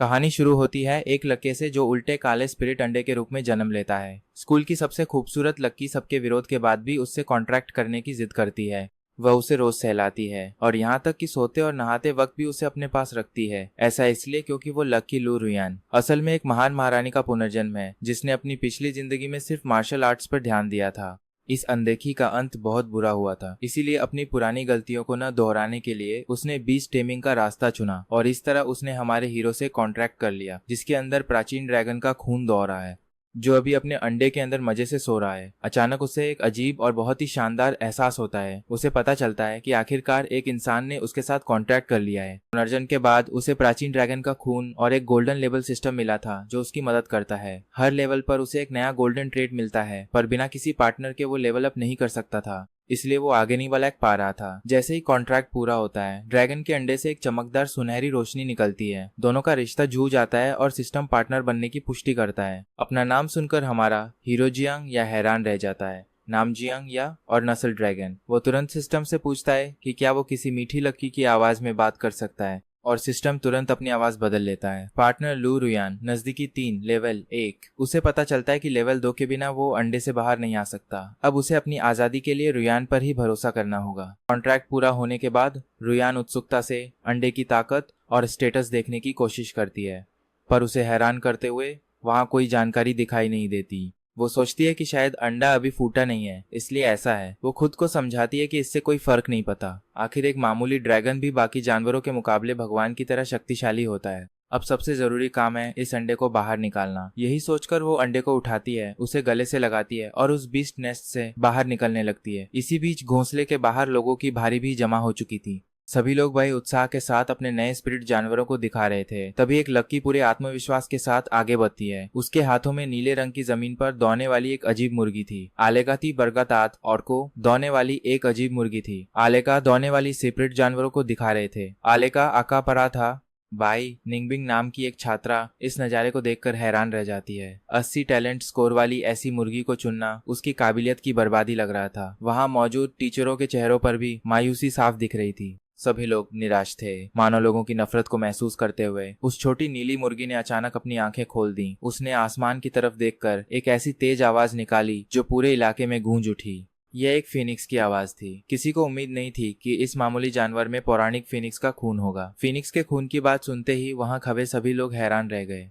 कहानी शुरू होती है एक लड़के से जो उल्टे काले स्पिरिट अंडे के रूप में जन्म लेता है। स्कूल की सबसे खूबसूरत लड़की सबके विरोध के बाद भी उससे कॉन्ट्रैक्ट करने की जिद करती है। वह उसे रोज सहलाती है और यहाँ तक कि सोते और नहाते वक्त भी उसे अपने पास रखती है। ऐसा इसलिए क्योंकि वो लकी लू रुयान असल में एक महान महारानी का पुनर्जन्म है जिसने अपनी पिछली जिंदगी में सिर्फ मार्शल आर्ट्स पर ध्यान दिया था। इस अनदेखी का अंत बहुत बुरा हुआ था, इसीलिए अपनी पुरानी गलतियों को न दोहराने के लिए उसने बीस्ट टेमिंग का रास्ता चुना और इस तरह उसने हमारे हीरो से कॉन्ट्रैक्ट कर लिया जिसके अंदर प्राचीन ड्रैगन का खून दौड़ रहा है, जो अभी अपने अंडे के अंदर मजे से सो रहा है। अचानक उसे एक अजीब और बहुत ही शानदार एहसास होता है। उसे पता चलता है कि आखिरकार एक इंसान ने उसके साथ कॉन्ट्रैक्ट कर लिया है। पुनर्जन्म के बाद उसे प्राचीन ड्रैगन का खून और एक गोल्डन लेवल सिस्टम मिला था जो उसकी मदद करता है। हर लेवल पर उसे एक नया गोल्डन ट्रेड मिलता है, पर बिना किसी पार्टनर के वो लेवल अप नहीं कर सकता था, इसलिए वो आगे नहीं वाला पा रहा था। जैसे ही कॉन्ट्रैक्ट पूरा होता है, ड्रैगन के अंडे से एक चमकदार सुनहरी रोशनी निकलती है। दोनों का रिश्ता जूझ जाता है और सिस्टम पार्टनर बनने की पुष्टि करता है। अपना नाम सुनकर हमारा हीरो जियांग या हैरान रह जाता है। नाम जियांग या और नस्ल ड्रैगन। वो तुरंत सिस्टम से पूछता है कि क्या वो किसी मीठी लड़की की आवाज में बात कर सकता है और सिस्टम तुरंत अपनी आवाज बदल लेता है। पार्टनर लू रुयान नजदीकी 3 लेवल 1। उसे पता चलता है कि लेवल 2 के बिना वो अंडे से बाहर नहीं आ सकता। अब उसे अपनी आजादी के लिए रुयान पर ही भरोसा करना होगा। कॉन्ट्रैक्ट पूरा होने के बाद रुयान उत्सुकता से अंडे की ताकत और स्टेटस देखने की कोशिश करती है, पर उसे हैरान करते हुए वहाँ कोई जानकारी दिखाई नहीं देती। वो सोचती है कि शायद अंडा अभी फूटा नहीं है, इसलिए ऐसा है। वो खुद को समझाती है कि इससे कोई फर्क नहीं पता। आखिर एक मामूली ड्रैगन भी बाकी जानवरों के मुकाबले भगवान की तरह शक्तिशाली होता है। अब सबसे जरूरी काम है इस अंडे को बाहर निकालना। यही सोचकर वो अंडे को उठाती है, उसे गले से लगाती है और उस बीस्ट नेस्ट से बाहर निकलने लगती है। इसी बीच घोंसले के बाहर लोगों की भारी भी जमा हो चुकी थी। सभी लोग बड़े उत्साह के साथ अपने नए स्पिरिट जानवरों को दिखा रहे थे। तभी एक लक्की पूरे आत्मविश्वास के साथ आगे बढ़ती है। उसके हाथों में नीले रंग की जमीन पर दौड़ने वाली एक अजीब मुर्गी थी। आलेका थी बरगतात और को दौड़ने वाली एक अजीब मुर्गी थी। आलेका दौड़ने वाली स्पिरिट जानवरों को दिखा रहे थे। आलेका आका परा था। बाई निंगबिंग नाम की एक छात्रा इस नज़ारे को देखकर हैरान रह जाती है। 80 टैलेंट स्कोर वाली ऐसी मुर्गी को चुनना उसकी काबिलियत की बर्बादी लग रहा था। वहाँ मौजूद टीचरों के चेहरों पर भी मायूसी साफ दिख रही थी। सभी लोग निराश थे। मानव लोगों की नफरत को महसूस करते हुए उस छोटी नीली मुर्गी ने अचानक अपनी आंखें खोल दी। उसने आसमान की तरफ देखकर एक ऐसी तेज आवाज निकाली जो पूरे इलाके में गूंज उठी। यह एक फीनिक्स की आवाज थी। किसी को उम्मीद नहीं थी कि इस मामूली जानवर में पौराणिक फीनिक्स का खून होगा। फीनिक्स के खून की बात सुनते ही वहां खड़े सभी लोग हैरान रह गए।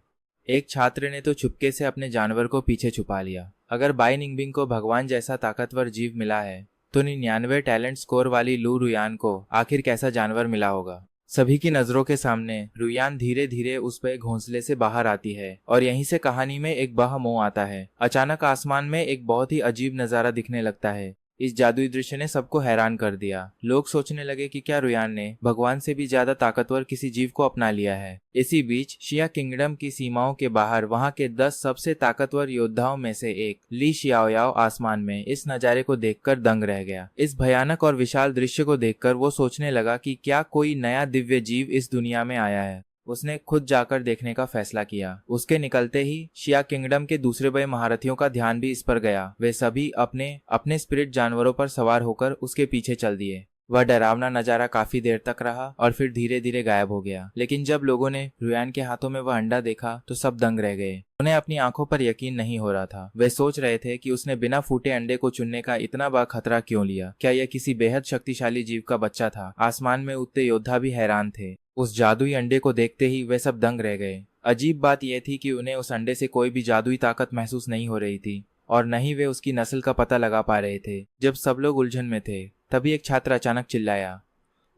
एक छात्र ने तो चुपके से अपने जानवर को पीछे छुपा लिया। अगर बाई निंगबिंग को भगवान जैसा ताकतवर जीव मिला है तो 99 टैलेंट स्कोर वाली लू रुयान को आखिर कैसा जानवर मिला होगा। सभी की नजरों के सामने रुयान धीरे धीरे उस पर घोंसले से बाहर आती है और यहीं से कहानी में एक बह मोड़ आता है। अचानक आसमान में एक बहुत ही अजीब नजारा दिखने लगता है। इस जादुई दृश्य ने सबको हैरान कर दिया। लोग सोचने लगे कि क्या रुयान ने भगवान से भी ज्यादा ताकतवर किसी जीव को अपना लिया है। इसी बीच शिया किंगडम की सीमाओं के बाहर वहां के 10 सबसे ताकतवर योद्धाओं में से एक ली शियाओयाओ आसमान में इस नजारे को देखकर दंग रह गया। इस भयानक और विशाल दृश्य को देखकर वो सोचने लगा कि क्या कोई नया दिव्य जीव इस दुनिया में आया है। उसने खुद जाकर देखने का फैसला किया। उसके निकलते ही शिया किंगडम के दूसरे बड़े महारथियों का ध्यान भी इस पर गया। वे सभी अपने अपने स्पिरिट जानवरों पर सवार होकर उसके पीछे चल दिए। वह डरावना नजारा काफी देर तक रहा और फिर धीरे धीरे गायब हो गया। लेकिन जब लोगों ने रुयान के हाथों में वह अंडा देखा तो सब दंग रह गए। उन्हें अपनी आंखों पर यकीन नहीं हो रहा था। वे सोच रहे थे कि उसने बिना फूटे अंडे को चुनने का इतना बड़ा खतरा क्यों लिया। क्या यह किसी बेहद शक्तिशाली जीव का बच्चा था। आसमान में उड़ते योद्धा भी हैरान थे। उस जादुई अंडे को देखते ही वे सब दंग रह गए। अजीब बात यह थी कि उन्हें उस अंडे से कोई भी जादुई ताकत महसूस नहीं हो रही थी और न ही वे उसकी नस्ल का पता लगा पा रहे थे। जब सब लोग उलझन में थे तभी एक छात्र अचानक चिल्लाया।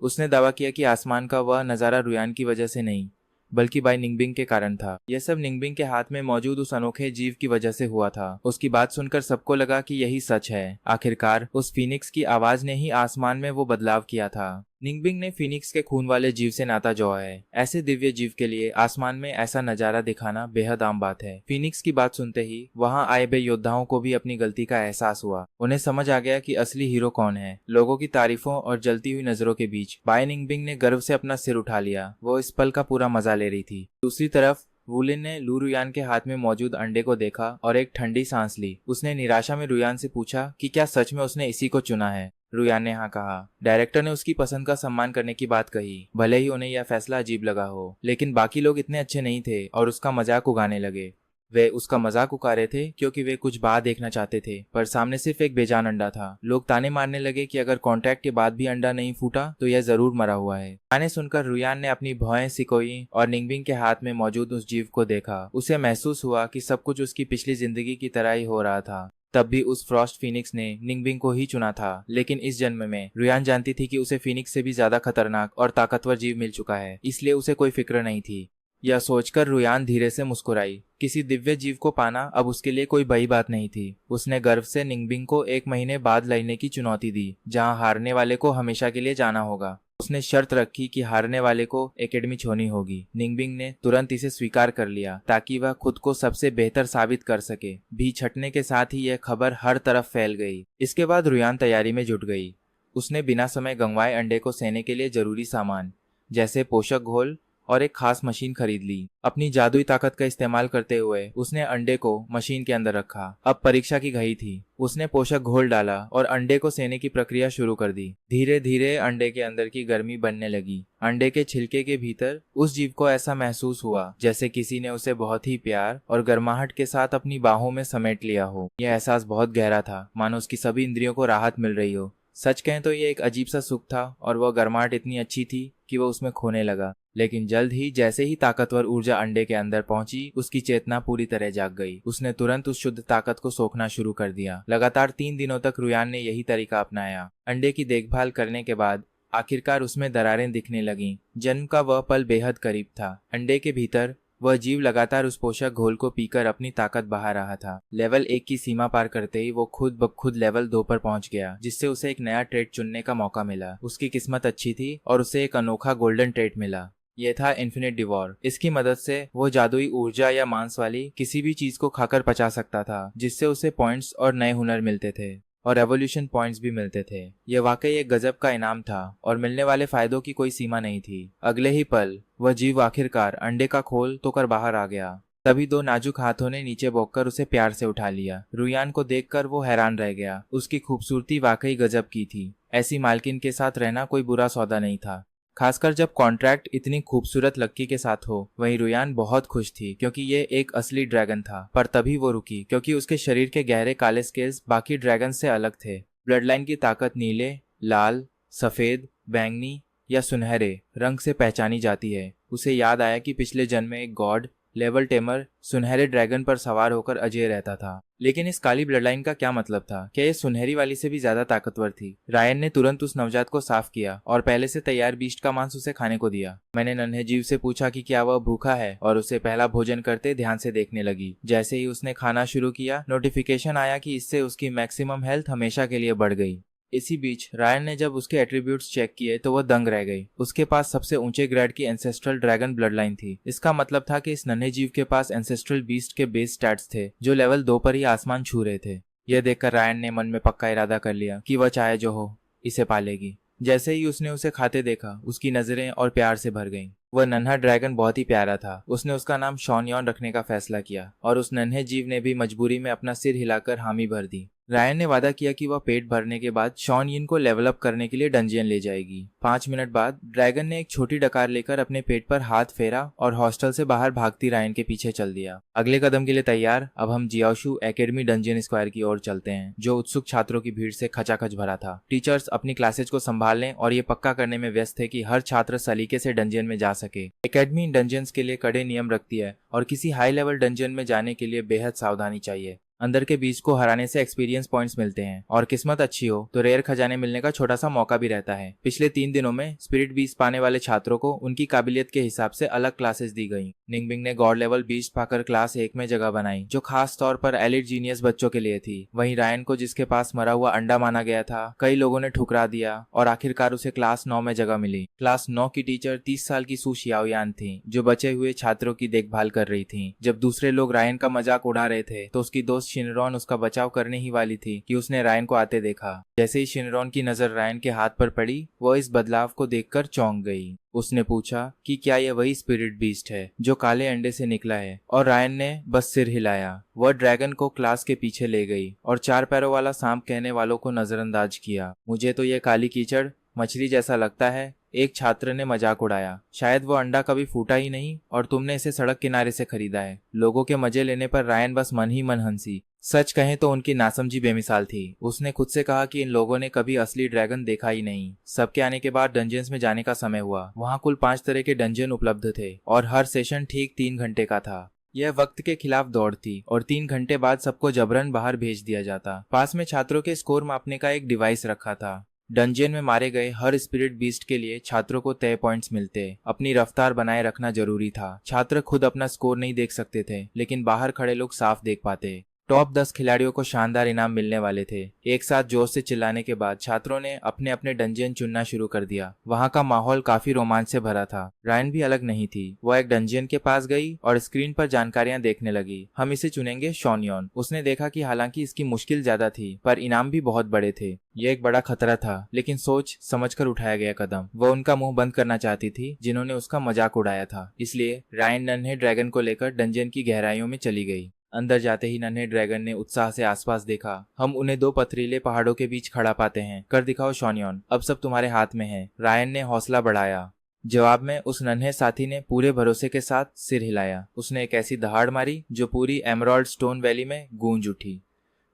उसने दावा किया कि आसमान का वह नजारा रुयान की वजह से नहीं बल्कि बाई निंगबिंग के कारण था। यह सब निंगबिंग के हाथ में मौजूद उस अनोखे जीव की वजह से हुआ था। उसकी बात सुनकर सबको लगा कि यही सच है। आखिरकार उस फीनिक्स की आवाज ने ही आसमान में वो बदलाव किया था। निंगबिंग ने फीनिक्स के खून वाले जीव से नाता जोड़ा है। ऐसे दिव्य जीव के लिए आसमान में ऐसा नजारा दिखाना बेहद आम बात है। फीनिक्स की बात सुनते ही वहां आए बे योद्धाओं को भी अपनी गलती का एहसास हुआ। उन्हें समझ आ गया कि असली हीरो कौन है। लोगों की तारीफों और जलती हुई नजरों के बीच बाई निंगबिंग ने गर्व से अपना सिर उठा लिया। वो इस पल का पूरा मजा ले रही थी। दूसरी तरफ वुलिन ने लू रुयान के हाथ में मौजूद अंडे को देखा और एक ठंडी सांस ली। उसने निराशा में रुयान से पूछा कि क्या सच में उसने इसी को चुना है। रुयान ने हाँ कहा। डायरेक्टर ने उसकी पसंद का सम्मान करने की बात कही। भले ही उन्हें यह फैसला अजीब लगा हो, लेकिन बाकी लोग इतने अच्छे नहीं थे और उसका मजाक उड़ाने लगे। वे उसका मजाक उड़ा रहे थे क्योंकि वे कुछ बात देखना चाहते थे, पर सामने सिर्फ एक बेजान अंडा था। लोग ताने मारने लगे कि अगर कॉन्ट्रैक्ट के बाद भी अंडा नहीं फूटा तो यह जरूर मरा हुआ है। ताने सुनकर रुयान ने अपनी भौहें सिकोई और निंगबिंग के हाथ में मौजूद उस जीव को देखा। उसे महसूस हुआ कि सब कुछ उसकी पिछली जिंदगी की तरह ही हो रहा था। तब भी उस फ्रॉस्ट फीनिक्स ने निंगबिंग को ही चुना था, लेकिन इस जन्म में रुयान जानती थी कि उसे फीनिक्स से भी ज्यादा खतरनाक और ताकतवर जीव मिल चुका है, इसलिए उसे कोई फिक्र नहीं थी। यह सोचकर रुयान धीरे से मुस्कुराई। किसी दिव्य जीव को पाना अब उसके लिए कोई बड़ी बात नहीं थी। उसने गर्व से निंगबिंग को 1 महीने बाद लड़ने की चुनौती दी, जहां हारने वाले को हमेशा के लिए जाना होगा। उसने शर्त रखी कि हारने वाले को एकेडमी छोड़नी होगी। निंगबिंग ने तुरंत इसे स्वीकार कर लिया ताकि वह खुद को सबसे बेहतर साबित कर सके। भी छटने के साथ ही यह खबर हर तरफ फैल गई। इसके बाद रुयान तैयारी में जुट गई। उसने बिना समय गंवाए अंडे को सेने के लिए जरूरी सामान जैसे पोषक घोल और एक खास मशीन खरीद ली। अपनी जादुई ताकत का इस्तेमाल करते हुए उसने अंडे को मशीन के अंदर रखा। अब परीक्षा की घड़ी थी। उसने पोषक घोल डाला और अंडे को सेने की प्रक्रिया शुरू कर दी। धीरे धीरे अंडे के अंदर की गर्मी बनने लगी। अंडे के छिलके के भीतर उस जीव को ऐसा महसूस हुआ जैसे किसी ने उसे बहुत ही प्यार और गर्माहट के साथ अपनी बाहों में समेट लिया हो। यह एहसास बहुत गहरा था, मानो उसकी सभी इंद्रियों को राहत मिल रही हो। सच कहें तो ये एक अजीब सा सुख था और वह गर्माहट इतनी अच्छी थी कि वह उसमें खोने लगा। लेकिन जल्द ही जैसे ही ताकतवर ऊर्जा अंडे के अंदर पहुंची, उसकी चेतना पूरी तरह जाग गई। उसने तुरंत उस शुद्ध ताकत को सोखना शुरू कर दिया। लगातार 3 दिनों तक रुयान ने यही तरीका अपनाया। अंडे की देखभाल करने के बाद आखिरकार उसमें दरारें दिखने लगीं। जन्म का वह पल बेहद करीब था। अंडे के भीतर वह जीव लगातार उस पोषक घोल को पीकर अपनी ताकत बहा रहा था। लेवल 1 की सीमा पार करते ही वो खुद ब खुद लेवल 2 पर पहुंच गया, जिससे उसे एक नया ट्रेड चुनने का मौका मिला। उसकी किस्मत अच्छी थी और उसे एक अनोखा गोल्डन ट्रेड मिला। यह था इन्फिनिट डिवॉर। इसकी मदद से वो जादुई ऊर्जा या मांस वाली किसी भी चीज को खाकर पचा सकता था, जिससे उसे पॉइंट्स और नए हुनर मिलते थे और रेवोल्यूशन पॉइंट्स भी मिलते थे। यह वाकई एक गजब का इनाम था और मिलने वाले फायदों की कोई सीमा नहीं थी। अगले ही पल वह जीव आखिरकार अंडे का खोल तो कर बाहर आ गया। तभी 2 नाजुक हाथों ने नीचे बोकर उसे प्यार से उठा लिया। रुयान को देखकर वो हैरान रह गया। उसकी खूबसूरती वाकई गजब की थी। ऐसी मालकिन के साथ रहना कोई बुरा सौदा नहीं था, खासकर जब कॉन्ट्रैक्ट इतनी खूबसूरत लड़की के साथ हो। वहीं रुयान बहुत खुश थी क्योंकि ये एक असली ड्रैगन था। पर तभी वो रुकी क्योंकि उसके शरीर के गहरे काले स्केल्स बाकी ड्रैगन से अलग थे। ब्लड लाइन की ताकत नीले, लाल, सफेद, बैंगनी या सुनहरे रंग से पहचानी जाती है। उसे याद आया कि पिछले जन्म में एक गॉड लेवल टेमर सुनहरे ड्रैगन पर सवार होकर अजय रहता था। लेकिन इस काली ब्लड लाइन का क्या मतलब था? क्या ये सुनहरी वाली से भी ज्यादा ताकतवर थी? रायन ने तुरंत उस नवजात को साफ किया और पहले से तैयार बीस्ट का मांस उसे खाने को दिया। मैंने नन्हे जीव से पूछा कि क्या वह भूखा है और उसे पहला भोजन करते ध्यान से देखने लगी। जैसे ही उसने खाना शुरू किया, नोटिफिकेशन आया कि इससे उसकी मैक्सिमम हेल्थ हमेशा के लिए बढ़ गई। इसी बीच रायन ने जब उसके एट्रीब्यूट्स चेक किए तो वह दंग रह गई। उसके पास सबसे ऊंचे ग्रेड की एंसेस्ट्रल ड्रैगन ब्लड लाइन थी। इसका मतलब था कि इस नन्हे जीव के पास एंसेस्ट्रल बीस्ट के बेस स्टैट्स थे, जो लेवल 2 पर ही आसमान छू रहे थे। यह देखकर रायन ने मन में पक्का इरादा कर लिया कि वह चाहे जो हो इसे पालेगी। जैसे ही उसने उसे खाते देखा, उसकी नजरें और प्यार से भर गईं। वह नन्हा ड्रैगन बहुत ही प्यारा था। उसने उसका नाम शॉनयॉन रखने का फैसला किया और उस नन्हे जीव ने भी मजबूरी में अपना सिर हिलाकर हामी भर दी। रायन ने वादा किया कि वह पेट भरने के बाद शॉन यिन को लेवल अप करने के लिए डंजियन ले जाएगी। 5 मिनट बाद ड्रैगन ने एक छोटी डकार लेकर अपने पेट पर हाथ फेरा और हॉस्टल से बाहर भागती रायन के पीछे चल दिया। अगले कदम के लिए तैयार, अब हम जियाओशू एकेडमी डंजियन स्क्वायर की ओर चलते हैं, जो उत्सुक छात्रों की भीड़ से खचाखच भरा था। टीचर्स अपनी क्लासेज को संभालने और ये पक्का करने में व्यस्त थे कि हर छात्र सलीके से डंजियन में जा सके। एकेडमी डंजियंस के लिए कड़े नियम रखती है और किसी हाई लेवल डंजियन में जाने के लिए बेहद सावधानी चाहिए। अंदर के बीच को हराने से एक्सपीरियंस पॉइंट्स मिलते हैं और किस्मत अच्छी हो तो रेयर खजाने मिलने का छोटा सा मौका भी रहता है। पिछले 3 दिनों में स्पिरिट बीस्ट पाने वाले छात्रों को उनकी काबिलियत के हिसाब से अलग क्लासेस दी गई। निंगबिंग ने गॉड लेवल बीस्ट पाकर क्लास 1 में जगह बनाई, जो खास तौर पर एलिट जीनियस बच्चों के लिए थी। वहीं रायन को, जिसके पास मरा हुआ अंडा माना गया था, कई लोगों ने ठुकरा दिया और आखिरकार उसे क्लास 9 में जगह मिली। क्लास 9 की टीचर 30 साल की सू शियाओयान थी, जो बचे हुए छात्रों की देखभाल कर रही थी। जब दूसरे लोग रायन का मजाक उड़ा रहे थे तो उसकी दोस्त दोस्त शिनरॉन उसका बचाव करने ही वाली थी कि उसने रायन को आते देखा। जैसे ही शिनरॉन की नजर रायन के हाथ पर पड़ी, वह इस बदलाव को देखकर चौंक गई। उसने पूछा कि क्या यह वही स्पिरिट बीस्ट है जो काले अंडे से निकला है, और रायन ने बस सिर हिलाया। वह ड्रैगन को क्लास के पीछे ले गई और 4 पैरों वाला सांप कहने वालों को नजरअंदाज किया। मुझे तो यह काली कीचड़ मछली जैसा लगता है, एक छात्र ने मजाक उड़ाया। शायद वो अंडा कभी फूटा ही नहीं और तुमने इसे सड़क किनारे से खरीदा है। लोगों के मजे लेने पर रायन बस मन ही मन हंसी। सच कहें तो उनकी नासमझी बेमिसाल थी। उसने खुद से कहा कि इन लोगों ने कभी असली ड्रैगन देखा ही नहीं। सबके आने के बाद डंजन्स में जाने का समय हुआ। वहाँ कुल 5 तरह के डंजन उपलब्ध थे और हर सेशन ठीक 3 घंटे का था। यह वक्त के खिलाफ दौड़ थी और 3 घंटे बाद सबको जबरन बाहर भेज दिया जाता। पास में छात्रों के स्कोर मापने का एक डिवाइस रखा था। डंजियन में मारे गए हर स्पिरिट बीस्ट के लिए छात्रों को तय पॉइंट्स मिलते। अपनी रफ्तार बनाए रखना जरूरी था। छात्र खुद अपना स्कोर नहीं देख सकते थे, लेकिन बाहर खड़े लोग साफ देख पाते। टॉप 10 खिलाड़ियों को शानदार इनाम मिलने वाले थे। एक साथ जोश से चिल्लाने के बाद छात्रों ने अपने अपने डंजियन चुनना शुरू कर दिया। वहाँ का माहौल काफी रोमांच से भरा था। रायन भी अलग नहीं थी। वह एक डंजियन के पास गई और स्क्रीन पर जानकारियां देखने लगी। हम इसे चुनेंगे शॉनयॉन। उसने देखा कि हालांकि इसकी मुश्किल ज्यादा थी, पर इनाम भी बहुत बड़े थे। यह एक बड़ा खतरा था, लेकिन सोच समझकर उठाया गया कदम। वह उनका मुंह बंद करना चाहती थी जिन्होंने उसका मजाक उड़ाया था। इसलिए रायन नन्हे ड्रैगन को लेकर डंजियन की गहराइयों में चली गई। अंदर जाते ही नन्हे ड्रैगन ने उत्साह से आसपास देखा। हम उन्हें 2 पथरीले पहाड़ों के बीच खड़ा पाते हैं। कर दिखाओ शॉनयॉन, अब सब तुम्हारे हाथ में है। रायन ने हौसला बढ़ाया। जवाब में उस नन्हे साथी ने पूरे भरोसे के साथ सिर हिलाया। उसने एक ऐसी दहाड़ मारी जो पूरी एमराल्ड स्टोन वैली में गूंज उठी।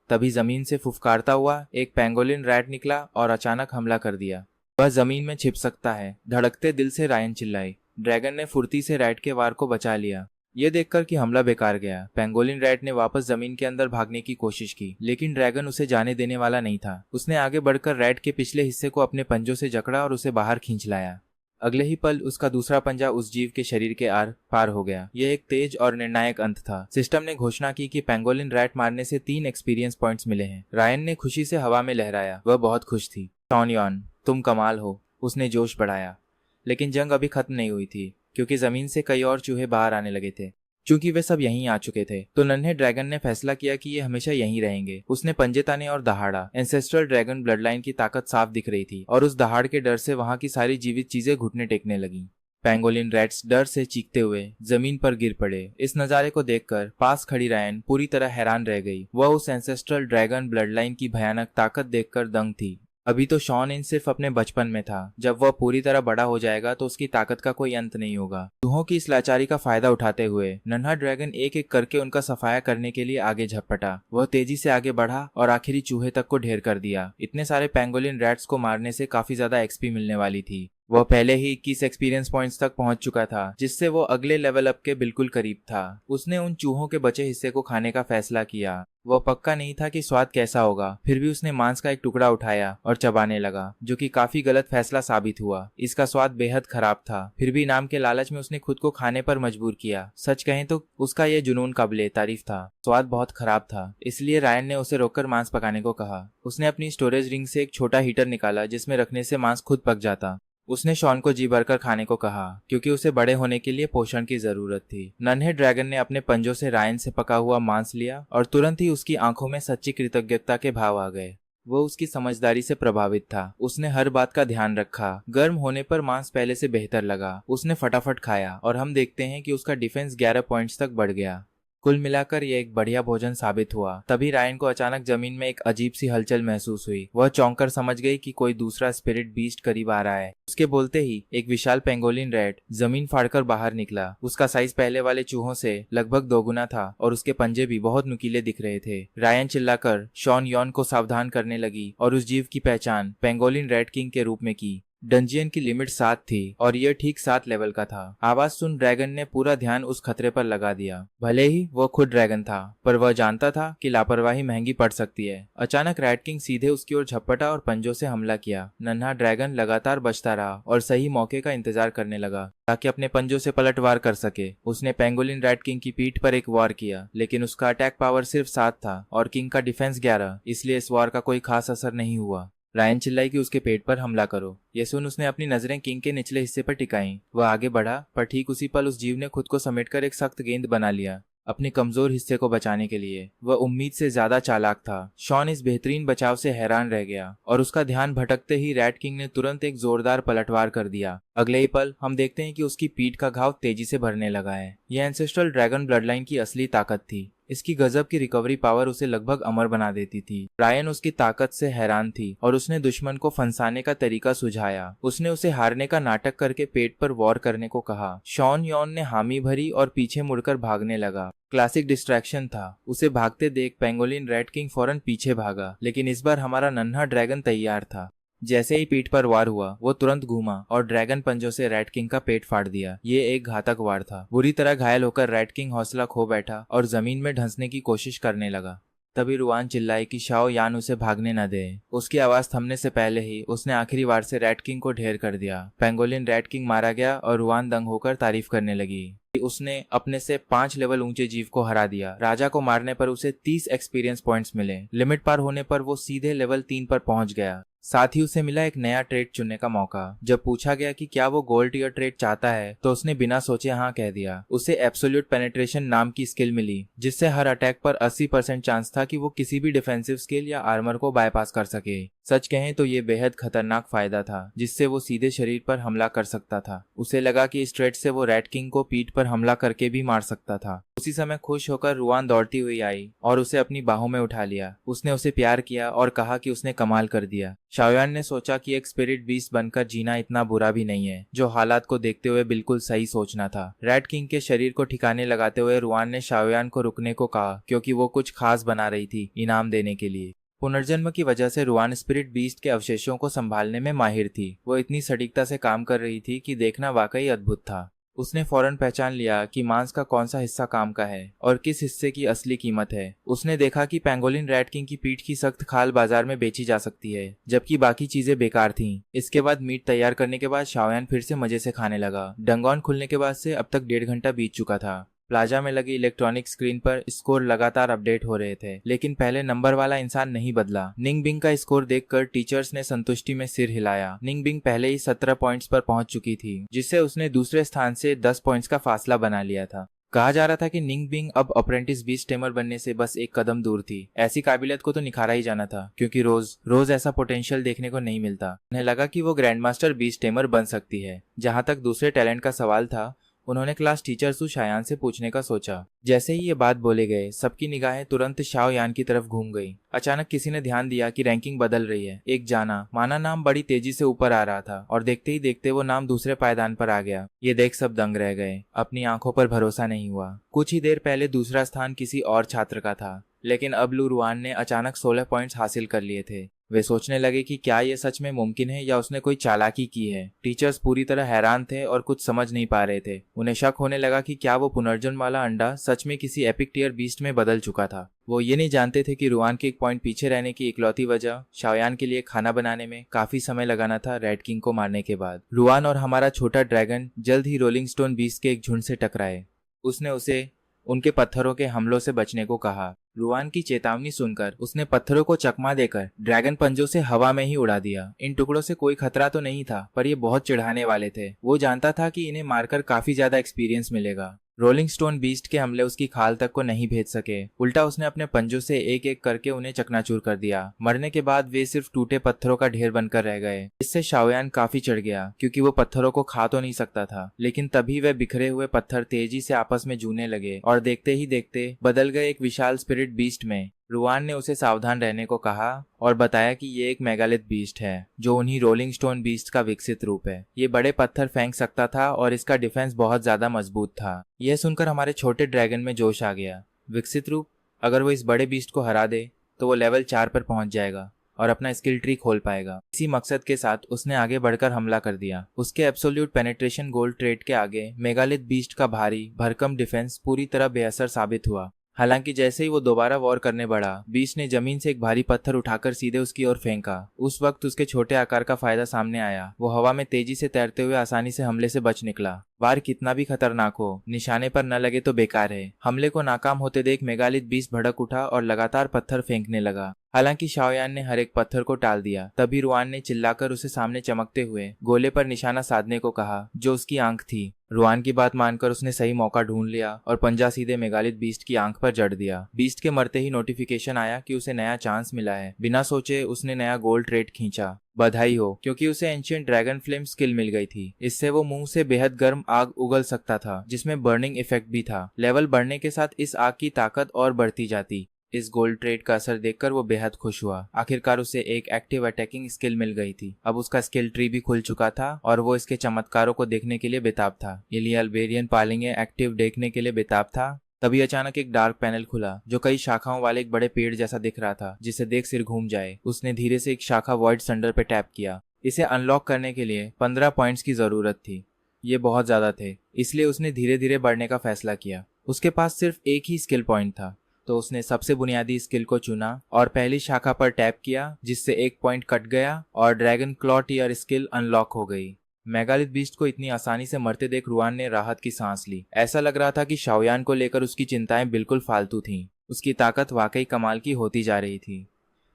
तभी जमीन से फुफकारता हुआ एक पेंगोलिन रैट निकला और अचानक हमला कर दिया। वह जमीन में छिप सकता है, धड़कते दिल से रायन चिल्लाई। ड्रैगन ने फुर्ती से रैट के वार को बचा लिया। ये देखकर कि हमला बेकार गया, पेंगोलिन रैट ने वापस जमीन के अंदर भागने की कोशिश की, लेकिन ड्रैगन उसे जाने देने वाला नहीं था। उसने आगे बढ़कर रैट के पिछले हिस्से को अपने पंजों से जकड़ा और उसे बाहर खींच लाया। अगले ही पल उसका दूसरा पंजा उस जीव के शरीर के आर पार हो गया। यह एक तेज और निर्णायक अंत था। सिस्टम ने घोषणा की कि पेंगोलिन रैट मारने से 3 एक्सपीरियंस पॉइंट्स मिले हैं। रायन ने खुशी से हवा में लहराया। वह बहुत खुश थी। शॉनयॉन, तुम कमाल हो। उसने जोश बढ़ाया। लेकिन जंग अभी खत्म नहीं हुई थी, क्योंकि जमीन से कई और चूहे बाहर आने लगे थे। चूंकि वे सब यहीं आ चुके थे, तो नन्हे ड्रैगन ने फैसला किया कि ये हमेशा यहीं रहेंगे। उसने पंजे ताने और दहाड़ा। एंसेस्ट्रल ड्रैगन ब्लडलाइन की ताकत साफ दिख रही थी और उस दहाड़ के डर से वहां की सारी जीवित चीजें घुटने टेकने लगीं। पेंगोलिन रैट्स डर से चीखते हुए जमीन पर गिर पड़े। इस नजारे को देखकर पास खड़ी रायन पूरी तरह हैरान रह गई। वह उस एंसेस्ट्रल ड्रैगन ब्लडलाइन की भयानक ताकत देखकर दंग थी। अभी तो शॉन इन सिर्फ अपने बचपन में था। जब वह पूरी तरह बड़ा हो जाएगा तो उसकी ताकत का कोई अंत नहीं होगा। चूहों की इस लाचारी का फायदा उठाते हुए नन्हा ड्रैगन एक एक करके उनका सफाया करने के लिए आगे झपटा। वह तेजी से आगे बढ़ा और आखिरी चूहे तक को ढेर कर दिया। इतने सारे पेंगोलिन रैट्स को मारने से काफी ज्यादा एक्सपी मिलने वाली थी। वह पहले ही 21 एक्सपीरियंस पॉइंट्स तक पहुंच चुका था, जिससे वो अगले लेवल अप के बिल्कुल करीब था। उसने उन चूहों के बचे हिस्से को खाने का फैसला किया। वह पक्का नहीं था कि स्वाद कैसा होगा, फिर भी उसने मांस का एक टुकड़ा उठाया और चबाने लगा, जो कि काफी गलत फैसला साबित हुआ। इसका स्वाद बेहद खराब था, फिर भी इनाम के लालच में उसने खुद को खाने पर मजबूर किया। सच कहें तो उसका यह जुनून काबिले तारीफ था। स्वाद बहुत खराब था, इसलिए रायन ने उसे रोककर मांस पकाने को कहा। उसने अपनी स्टोरेज रिंग से एक छोटा हीटर निकाला जिसमें रखने से मांस खुद पक जाता। उसने शॉन को जी भरकर खाने को कहा, क्योंकि उसे बड़े होने के लिए पोषण की जरूरत थी। नन्हे ड्रैगन ने अपने पंजों से रायन से पका हुआ मांस लिया और तुरंत ही उसकी आंखों में सच्ची कृतज्ञता के भाव आ गए। वो उसकी समझदारी से प्रभावित था। उसने हर बात का ध्यान रखा। गर्म होने पर मांस पहले से बेहतर लगा। उसने फटाफट खाया और हम देखते हैं कि उसका डिफेंस 11 पॉइंट्स तक बढ़ गया। कुल मिलाकर यह एक बढ़िया भोजन साबित हुआ। तभी रायन को अचानक जमीन में एक अजीब सी हलचल महसूस हुई। वह चौंककर समझ गई कि कोई दूसरा स्पिरिट बीस्ट करीब आ रहा है। उसके बोलते ही एक विशाल पेंगोलिन रैट जमीन फाड़कर बाहर निकला। उसका साइज पहले वाले चूहों से लगभग दोगुना था और उसके पंजे भी बहुत नुकीले दिख रहे थे। रायन चिल्लाकर शॉनयॉन को सावधान करने लगी और उस जीव की पहचान पेंगोलिन रैट किंग के रूप में की। डंजियन की लिमिट 7 थी और यह ठीक 7 लेवल का था। आवाज सुन ड्रैगन ने पूरा ध्यान उस खतरे पर लगा दिया। भले ही वो खुद ड्रैगन था, पर वह जानता था कि लापरवाही महंगी पड़ सकती है। अचानक रैट किंग सीधे उसकी ओर झपटा और पंजों से हमला किया। नन्हा ड्रैगन लगातार बचता रहा और सही मौके का इंतजार करने लगा ताकि अपने पंजों से पलटवार कर सके। उसने पेंगोलिन रैट किंग की पीठ पर एक वार किया, लेकिन उसका अटैक पावर सिर्फ 7 था और किंग का डिफेंस 11, इसलिए इस वार का कोई खास असर नहीं हुआ। रायन चिल्लाई कि उसके पेट पर हमला करो। ये सुन उसने अपनी नजरें किंग के निचले हिस्से पर टिकाईं। वह आगे बढ़ा, पर ठीक उसी पल उस जीव ने खुद को समेटकर एक सख्त गेंद बना लिया। अपने कमजोर हिस्से को बचाने के लिए। वह उम्मीद से ज्यादा चालाक था। शॉन इस बेहतरीन बचाव से हैरान रह गया और उसका ध्यान भटकते ही रैट किंग ने तुरंत एक जोरदार पलटवार कर दिया। अगले ही पल हम देखते हैं कि उसकी पीठ का घाव तेजी से भरने लगा है। यह एंसेस्ट्रल ड्रैगन ब्लडलाइन की असली ताकत थी। इसकी गजब की रिकवरी पावर उसे लगभग अमर बना देती थी। ब्रायन उसकी ताकत से हैरान थी और उसने दुश्मन को फंसाने का तरीका सुझाया। उसने उसे हारने का नाटक करके पेट पर वॉर करने को कहा। शॉन यॉन ने हामी भरी और पीछे मुड़कर भागने लगा। क्लासिक डिस्ट्रैक्शन था। उसे भागते देख पेंगोलिन रैट किंग फौरन पीछे भागा, लेकिन इस बार हमारा नन्हा ड्रैगन तैयार था। जैसे ही पीठ पर वार हुआ, वो तुरंत घूमा और ड्रैगन पंजों से रैट किंग का पेट फाड़ दिया। ये एक घातक वार था। बुरी तरह घायल होकर रैट किंग हौसला खो बैठा और जमीन में धंसने की कोशिश करने लगा। तभी रुआन चिल्लाई कि शाओ यान उसे भागने न दे। उसकी आवाज थमने से पहले ही उसने आखिरी वार से रैट किंग को ढेर कर दिया। पेंगोलिन रैट किंग मारा गया और रुआन दंग होकर तारीफ करने लगी। उसने अपने से 5 लेवल ऊंचे जीव को हरा दिया। राजा को मारने पर उसे 30 एक्सपीरियंस पॉइंट्स मिले। लिमिट पार होने पर वो सीधे लेवल 3 पर पहुंच गया। साथ ही उसे मिला एक नया ट्रेड चुनने का मौका। जब पूछा गया कि क्या वो गोल्ड टियर ट्रेड चाहता है, तो उसने बिना सोचे हाँ कह दिया। उसे एब्सोल्यूट पेनिट्रेशन नाम की स्किल मिली, जिससे हर अटैक पर 80% चांस था कि वो किसी भी डिफेंसिव स्किल या आर्मर को बाईपास कर सके। सच कहें तो ये बेहद खतरनाक फायदा था, जिससे वो सीधे शरीर पर हमला कर सकता था। उसे लगा कि इस ट्रेड से वो रैट किंग को पीठ पर हमला करके भी मार सकता था। उसी समय खुश होकर रुआन दौड़ती हुई आई और उसे अपनी बाहों में उठा लिया। उसने उसे प्यार किया और कहा कि उसने कमाल कर दिया। शाओयान ने सोचा कि एक स्पिरिट बीस्ट बनकर जीना इतना बुरा भी नहीं है, जो हालात को देखते हुए बिल्कुल सही सोचना था। रैट किंग के शरीर को ठिकाने लगाते हुए रुआन ने शाओयान को रुकने को कहा, क्योंकि वो कुछ खास बना रही थी इनाम देने के लिए। पुनर्जन्म की वजह से रुआन स्पिरिट बीस्ट के अवशेषों को संभालने में माहिर थी। वो इतनी सटीकता से काम कर रही थी कि देखना वाकई अद्भुत था। उसने फौरन पहचान लिया कि मांस का कौन सा हिस्सा काम का है और किस हिस्से की असली कीमत है। उसने देखा कि पेंगोलिन रैट किंग की पीठ की सख्त खाल बाजार में बेची जा सकती है, जबकि बाकी चीजें बेकार थीं। इसके बाद मीट तैयार करने के बाद शाओयान फिर से मजे से खाने लगा। डंगोन खुलने के बाद से अब तक 1.5 घंटा बीत चुका था। प्लाजा में लगी इलेक्ट्रॉनिक स्क्रीन पर स्कोर लगातार अपडेट हो रहे थे, लेकिन पहले नंबर वाला इंसान नहीं बदला। निंग बिंग का स्कोर देखकर टीचर्स ने संतुष्टि में सिर हिलाया। निंग बिंग पहले ही 17 पॉइंट्स पर पहुंच चुकी थी, जिससे उसने दूसरे स्थान से 10 पॉइंट्स का फासला बना लिया था। कहा जा रहा था कि निंग बिंग अब अप्रेंटिस बीस्ट टेमर बनने से बस एक कदम दूर थी। ऐसी काबिलियत को तो निखारा ही जाना था, क्योंकि रोज ऐसा पोटेंशियल देखने को नहीं मिलता। उन्हें लगा कि वो ग्रैंड मास्टर बीस्ट टेमर बन सकती है। जहां तक दूसरे टैलेंट का सवाल था, उन्होंने क्लास टीचर सु शायान से पूछने का सोचा। जैसे ही ये बात बोले गए, सबकी निगाहें तुरंत शाओ यान की तरफ घूम गई। अचानक किसी ने ध्यान दिया कि रैंकिंग बदल रही है। एक जाना माना नाम बड़ी तेजी से ऊपर आ रहा था और देखते ही देखते वो नाम दूसरे पायदान पर आ गया। ये देख सब दंग रह गए। अपनी आंखों पर भरोसा नहीं हुआ। कुछ ही देर पहले दूसरा स्थान किसी और छात्र का था, लेकिन अब लू रुआन ने अचानक 16 पॉइंट्स हासिल कर लिए थे। वे सोचने लगे कि क्या ये सच में मुमकिन है या उसने कोई चालाकी की है। टीचर्स पूरी तरह हैरान थे और कुछ समझ नहीं पा रहे थे। उन्हें शक होने लगा कि क्या वो पुनर्जन्म वाला अंडा सच में किसी एपिक टियर बीस्ट में बदल चुका था। वो ये नहीं जानते थे कि रुआन के एक पॉइंट पीछे रहने की इकलौती वजह शाओयान के लिए खाना बनाने में काफी समय लगाना था। रैट किंग को मारने के बाद रुआन और हमारा छोटा ड्रैगन जल्द ही रोलिंग स्टोन बीस्ट के एक झुंड से टकराए। उसने उसे उनके पत्थरों के हमलों से बचने को कहा। रुआन की चेतावनी सुनकर उसने पत्थरों को चकमा देकर ड्रैगन पंजों से हवा में ही उड़ा दिया। इन टुकड़ों से कोई खतरा तो नहीं था, पर ये बहुत चिढ़ाने वाले थे। वो जानता था कि इन्हें मारकर काफी ज्यादा एक्सपीरियंस मिलेगा। रोलिंग स्टोन बीस्ट के हमले उसकी खाल तक को नहीं भेज सके। उल्टा उसने अपने पंजों से एक एक करके उन्हें चकनाचूर कर दिया। मरने के बाद वे सिर्फ टूटे पत्थरों का ढेर बनकर रह गए। इससे शाओयान काफी चिढ़ गया, क्योंकि वो पत्थरों को खा तो नहीं सकता था। लेकिन तभी वे बिखरे हुए पत्थर तेजी से आपस में जूने लगे और देखते ही देखते बदल गए एक विशाल स्पिरिट बीस्ट में। रुआन ने उसे सावधान रहने को कहा और बताया कि ये एक मेगालिथ बीस्ट है, जो उन्हीं रोलिंग स्टोन बीस्ट का विकसित रूप है। ये बड़े पत्थर फेंक सकता था और इसका डिफेंस बहुत ज्यादा मजबूत था। यह सुनकर हमारे छोटे ड्रैगन में जोश आ गया। विकसित रूप? अगर वो इस बड़े बीस्ट को हरा दे तो वो लेवल 4 पर पहुंच जाएगा और अपना स्किल ट्री खोल पाएगा। इसी मकसद के साथ उसने आगे बढ़कर हमला कर दिया। उसके एब्सोल्यूट पेनिट्रेशन गोल्ड ट्रेड के आगे मेगालिथ बीस्ट का भारी भरकम डिफेंस पूरी तरह बेअसर साबित हुआ। हालांकि जैसे ही वो दोबारा वॉर करने बढ़ा, बीस्ट ने जमीन से एक भारी पत्थर उठाकर सीधे उसकी ओर फेंका। उस वक्त उसके छोटे आकार का फायदा सामने आया। वो हवा में तेजी से तैरते हुए आसानी से हमले से बच निकला। वार कितना भी खतरनाक हो, निशाने पर न लगे तो बेकार है। हमले को नाकाम होते देख मेगालिथ बीस्ट भड़क उठा और लगातार पत्थर फेंकने लगा। हालांकि शाओयान ने हर एक पत्थर को टाल दिया। तभी रुआन ने चिल्लाकर उसे सामने चमकते हुए गोले पर निशाना साधने को कहा, जो उसकी आंख थी। रुआन की बात मानकर उसने सही मौका ढूंढ लिया और पंजा सीधे मेगालिथ बीस्ट की आंख पर जड़ दिया। बीस्ट के मरते ही नोटिफिकेशन आया कि उसे नया चांस मिला है। बिना सोचे उसने नया गोल्ड ट्रेड खींचा। बधाई हो, क्योंकि उसे एंशिएंट ड्रैगन फ्लेम स्किल मिल गई थी। इससे वो मुंह से बेहद गर्म आग उगल सकता था, जिसमें बर्निंग इफेक्ट भी था। लेवल बढ़ने के साथ इस आग की ताकत और बढ़ती जाती। इस गोल्ड ट्रेड का असर देखकर वो बेहद खुश हुआ। आखिरकार उसे एक एक्टिव अटैकिंग स्किल मिल गई थी। अब उसका स्किल ट्री भी खुल चुका था और वो इसके चमत्कारों को देखने के लिए बेताब था। इलिया अल्बेरियन पालेंगे एक्टिव देखने के लिए बेताब था। तभी अचानक एक डार्क पैनल खुला, जो कई शाखाओं वाले एक बड़े पेड़ जैसा दिख रहा था, जिसे देख सिर घूम जाए। उसने धीरे से एक शाखा वॉइड संडर पे टैप किया। इसे अनलॉक करने के लिए 15 पॉइंट्स की जरूरत थी। ये बहुत ज्यादा थे, इसलिए उसने धीरे धीरे बढ़ने का फैसला किया। उसके पास सिर्फ एक ही स्किल पॉइंट था, तो उसने सबसे बुनियादी स्किल को चुना और पहली शाखा पर टैप किया, जिससे एक पॉइंट कट गया और dragon claw tier skill unlock हो गई। मेगालिथ बीस्ट को इतनी आसानी से मरते देख रुआन ने राहत की सांस ली। ऐसा लग रहा था कि शाओयान को लेकर उसकी चिंताएं बिल्कुल फालतू थीं। उसकी ताकत वाकई कमाल की होती जा रही थी।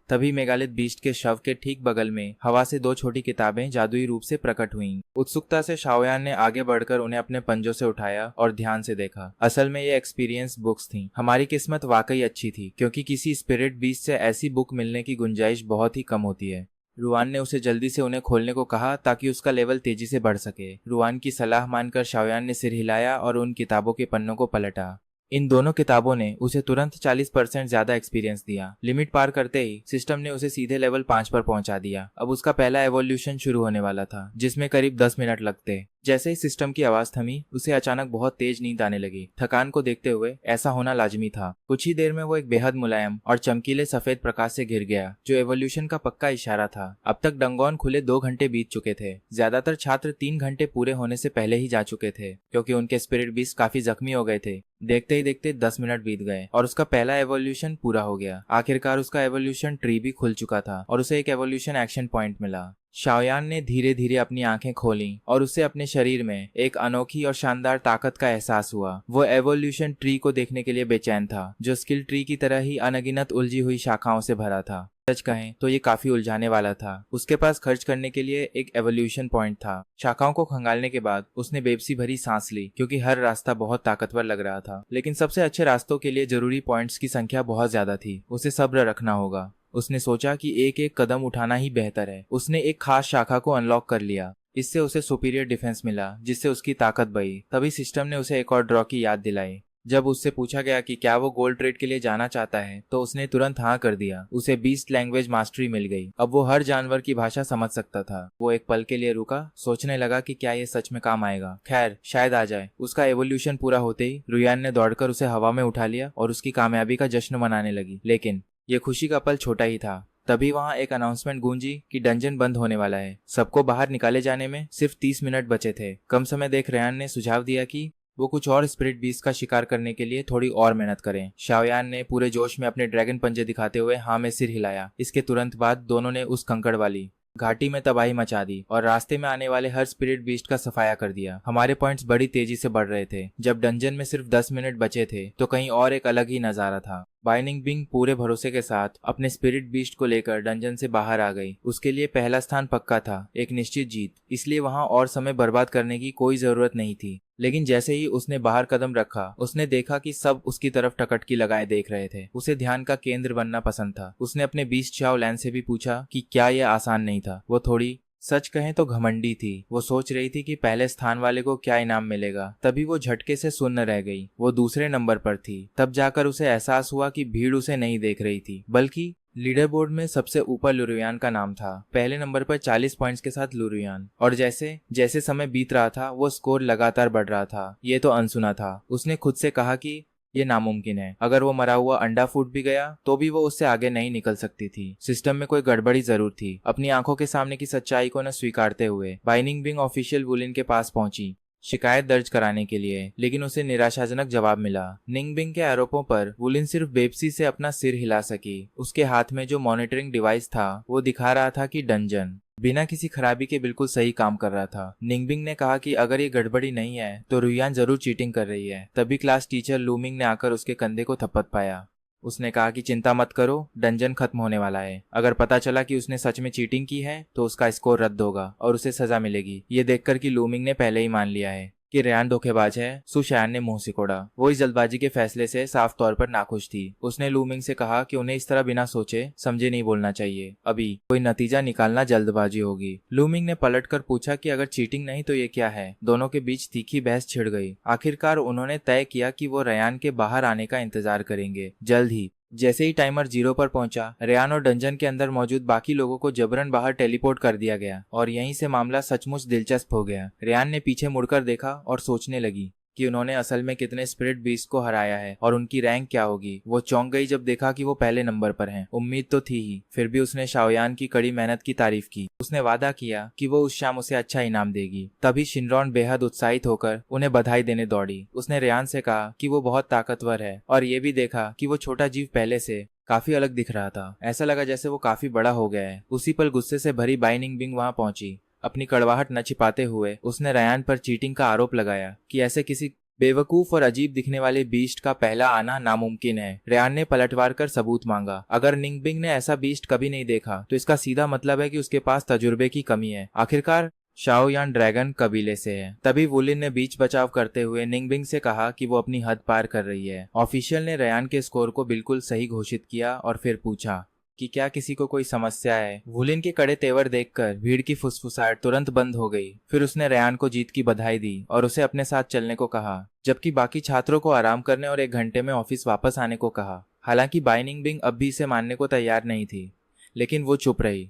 तभी मेगालिथ बीस्ट के शव के ठीक बगल में हवा से 2 छोटी किताबें जादुई रूप से प्रकट हुईं। उत्सुकता से शाओयान ने आगे बढ़कर उन्हें अपने पंजों से उठाया और ध्यान से देखा। असल में ये एक्सपीरियंस बुक्स थीं। हमारी किस्मत वाकई अच्छी थी, क्योंकि किसी स्पिरिट बीस्ट से ऐसी बुक मिलने की गुंजाइश बहुत ही कम होती है। रुआन ने उसे जल्दी से उन्हें खोलने को कहा, ताकि उसका लेवल तेजी से बढ़ सके। रुआन की सलाह मानकर शाओयान ने सिर हिलाया और उन किताबों के पन्नों को पलटा। इन दोनों किताबों ने उसे तुरंत 40% ज्यादा एक्सपीरियंस दिया। लिमिट पार करते ही सिस्टम ने उसे सीधे लेवल 5 पर पहुंचा दिया। अब उसका पहला एवोल्यूशन शुरू होने वाला था, जिसमें करीब 10 मिनट लगते। जैसे ही सिस्टम की आवाज थमी, उसे अचानक बहुत तेज नींद आने लगी। थकान को देखते हुए ऐसा होना लाजमी था। कुछ ही देर में वो एक बेहद मुलायम और चमकीले सफेद प्रकाश से घिर गया, जो एवोल्यूशन का पक्का इशारा था। अब तक डंगोन खुले 2 घंटे बीत चुके थे। ज्यादातर छात्र 3 घंटे पूरे होने से पहले ही जा चुके थे, क्योंकि उनके स्पिरिट बीस्ट काफी जख्मी हो गए थे। देखते ही देखते 10 मिनट बीत गए और उसका पहला एवोल्यूशन पूरा हो गया। आखिरकार उसका एवोल्यूशन ट्री भी खुल चुका था और उसे एक एवोल्यूशन एक्शन पॉइंट मिला। शाओयान ने धीरे धीरे अपनी आंखें खोलीं और उसे अपने शरीर में एक अनोखी और शानदार ताकत का एहसास हुआ। वो एवोल्यूशन ट्री को देखने के लिए बेचैन था, जो स्किल ट्री की तरह ही अनगिनत उलझी हुई शाखाओं से भरा था। सच कहें तो ये काफी उलझाने वाला था। उसके पास खर्च करने के लिए एक एवोल्यूशन पॉइंट था। शाखाओं को खंगालने के बाद उसने बेबसी भरी सांस ली, क्योंकि हर रास्ता बहुत ताकतवर लग रहा था। लेकिन सबसे अच्छे रास्तों के लिए जरूरी पॉइंट्स की संख्या बहुत ज्यादा थी। उसे सब्र रखना होगा। उसने सोचा कि एक एक कदम उठाना ही बेहतर है। उसने एक खास शाखा को अनलॉक कर लिया। इससे उसे सुपीरियर डिफेंस मिला, जिससे उसकी ताकत बढ़ी। तभी सिस्टम ने उसे एक और ड्रॉ की याद दिलाई। जब उससे पूछा गया कि क्या वो गोल्ड ट्रेड के लिए जाना चाहता है, तो उसने तुरंत हाँ कर दिया। उसे बीस्ट लैंग्वेज मास्टरी मिल गई। अब वो हर जानवर की भाषा समझ सकता था। वो एक पल के लिए रुका, सोचने लगा कि क्या ये सच में काम आएगा। खैर, शायद आ जाए। उसका एवोल्यूशन पूरा होते ही रुयान ने दौड़कर उसे हवा में उठा लिया और उसकी कामयाबी का जश्न मनाने लगी। लेकिन ये खुशी का पल छोटा ही था। तभी वहां एक अनाउंसमेंट गूंजी कि डंजन बंद होने वाला है। सबको बाहर निकाले जाने में सिर्फ 30 मिनट बचे थे। कम समय देख रेयान ने सुझाव दिया कि वो कुछ और स्पिरिट बीस्ट का शिकार करने के लिए थोड़ी और मेहनत करें। शाओयान ने पूरे जोश में अपने ड्रैगन पंजे दिखाते हुए हाँ में सिर हिलाया। इसके तुरंत बाद दोनों ने उस कंकड़ वाली घाटी में तबाही मचा दी और रास्ते में आने वाले हर स्पिरिट बीस्ट का सफाया कर दिया। हमारे पॉइंट्स बड़ी तेजी से बढ़ रहे थे। जब डंजन में सिर्फ 10 मिनट बचे थे, तो कहीं और एक अलग ही नजारा था। बाइनिंग बिंग पूरे भरोसे के साथ अपने स्पिरिट बीस्ट को लेकर डंजन से बाहर आ गई। उसके लिए पहला स्थान पक्का था, एक निश्चित जीत। इसलिए वहां और समय बर्बाद करने की कोई जरूरत नहीं थी। लेकिन जैसे ही उसने बाहर कदम रखा, उसने देखा कि सब उसकी तरफ टकटकी लगाए देख रहे थे। उसे ध्यान का केंद्र बनना पसंद था। उसने अपने बीस्ट शाओ लैन से भी पूछा कि क्या यह आसान नहीं था। वो थोड़ी, सच कहें तो घमंडी थी। वो सोच रही थी कि पहले स्थान वाले को क्या इनाम मिलेगा। तभी वो झटके से सुन्न रह गई। वो दूसरे नंबर पर थी। तब जाकर उसे एहसास हुआ कि भीड़ उसे नहीं देख रही थी, बल्कि लीडर बोर्ड में सबसे ऊपर लुरियान का नाम था। पहले नंबर पर 40 पॉइंट्स के साथ लुरियान। और जैसे जैसे समय बीत रहा था, वो स्कोर लगातार बढ़ रहा था। ये तो अनसुना था। उसने खुद से कहा कि ये नामुमकिन है। अगर वो मरा हुआ अंडा फूट भी गया, तो भी वो उससे आगे नहीं निकल सकती थी। सिस्टम में कोई गड़बड़ी जरूर थी। अपनी आंखों के सामने की सच्चाई को न स्वीकारते हुए बाइनिंग बिंग ऑफिशियल वुलिन के पास पहुंची शिकायत दर्ज कराने के लिए। लेकिन उसे निराशाजनक जवाब मिला। निंगबिंग के आरोपों पर वुलिन सिर्फ बेपसी से अपना सिर हिला सकी। उसके हाथ में जो मॉनिटरिंग डिवाइस था, वो दिखा रहा था कि डंजन बिना किसी खराबी के बिल्कुल सही काम कर रहा था। निंगबिंग ने कहा कि अगर ये गड़बड़ी नहीं है, तो रुयान जरूर चीटिंग कर रही है। तभी क्लास टीचर लूमिंग ने आकर उसके कंधे को थपथ पाया। उसने कहा कि चिंता मत करो, डंजन खत्म होने वाला है। अगर पता चला कि उसने सच में चीटिंग की है तो उसका स्कोर रद्द होगा और उसे सजा मिलेगी। ये देखकर कि लूमिंग ने पहले ही मान लिया है कि रेयान धोखेबाज है, सु शायान ने मुंह सिकोड़ा। वो इस जल्दबाजी के फैसले से साफ तौर पर नाखुश थी। उसने लूमिंग से कहा कि उन्हें इस तरह बिना सोचे समझे नहीं बोलना चाहिए। अभी कोई नतीजा निकालना जल्दबाजी होगी। लूमिंग ने पलटकर पूछा कि अगर चीटिंग नहीं तो ये क्या है। दोनों के बीच तीखी बहस छिड़ गई। आखिरकार उन्होंने तय किया कि वो रेयान के बाहर आने का इंतजार करेंगे, जल्द ही। जैसे ही टाइमर 0 पर पहुंचा, रेयान और डंजन के अंदर मौजूद बाकी लोगों को जबरन बाहर टेलीपोर्ट कर दिया गया और यहीं से मामला सचमुच दिलचस्प हो गया। रेयान ने पीछे मुड़कर देखा और सोचने लगी कि उन्होंने असल में कितने स्पिरिट बीस्ट को हराया है और उनकी रैंक क्या होगी। वो चौंक गई जब देखा कि वो पहले नंबर पर हैं। उम्मीद तो थी ही, फिर भी उसने शाओयान की कड़ी मेहनत की तारीफ की। उसने वादा किया कि वो उस शाम उसे अच्छा इनाम देगी। तभी शिनरॉन बेहद उत्साहित होकर उन्हें बधाई देने दौड़ी। उसने रेयान से कहा कि वो बहुत ताकतवर है और ये भी देखा कि वो छोटा जीव पहले से काफी अलग दिख रहा था। ऐसा लगा जैसे वो काफी बड़ा हो गया है। उसी पल गुस्से से भरी बाइनिंग बिंग वहां पहुंची। अपनी कड़वाहट न छिपाते हुए उसने रेयान पर चीटिंग का आरोप लगाया कि ऐसे किसी बेवकूफ और अजीब दिखने वाले बीस्ट का पहला आना नामुमकिन है। रेयान ने पलटवार कर सबूत मांगा। अगर निंगबिंग ने ऐसा बीस्ट कभी नहीं देखा तो इसका सीधा मतलब है कि उसके पास तजुर्बे की कमी है। आखिरकार शाओयान ड्रैगन कबीले से है। तभी वुलिन ने बीच बचाव करते हुए निंगबिंग से कहा कि वो अपनी हद पार कर रही है। ऑफिशियल ने रेयान के स्कोर को बिल्कुल सही घोषित किया और फिर पूछा कि क्या किसी को कोई समस्या है। वुलिन के कड़े तेवर देखकर भीड़ की फुसफुसाहट तुरंत बंद हो गई। फिर उसने रेयान को जीत की बधाई दी और उसे अपने साथ चलने को कहा, जबकि बाकी छात्रों को आराम करने और 1 घंटे में ऑफिस वापस आने को कहा। हालांकि बाइनिंग बिंग अब भी इसे मानने को तैयार नहीं थी, लेकिन वो चुप रही।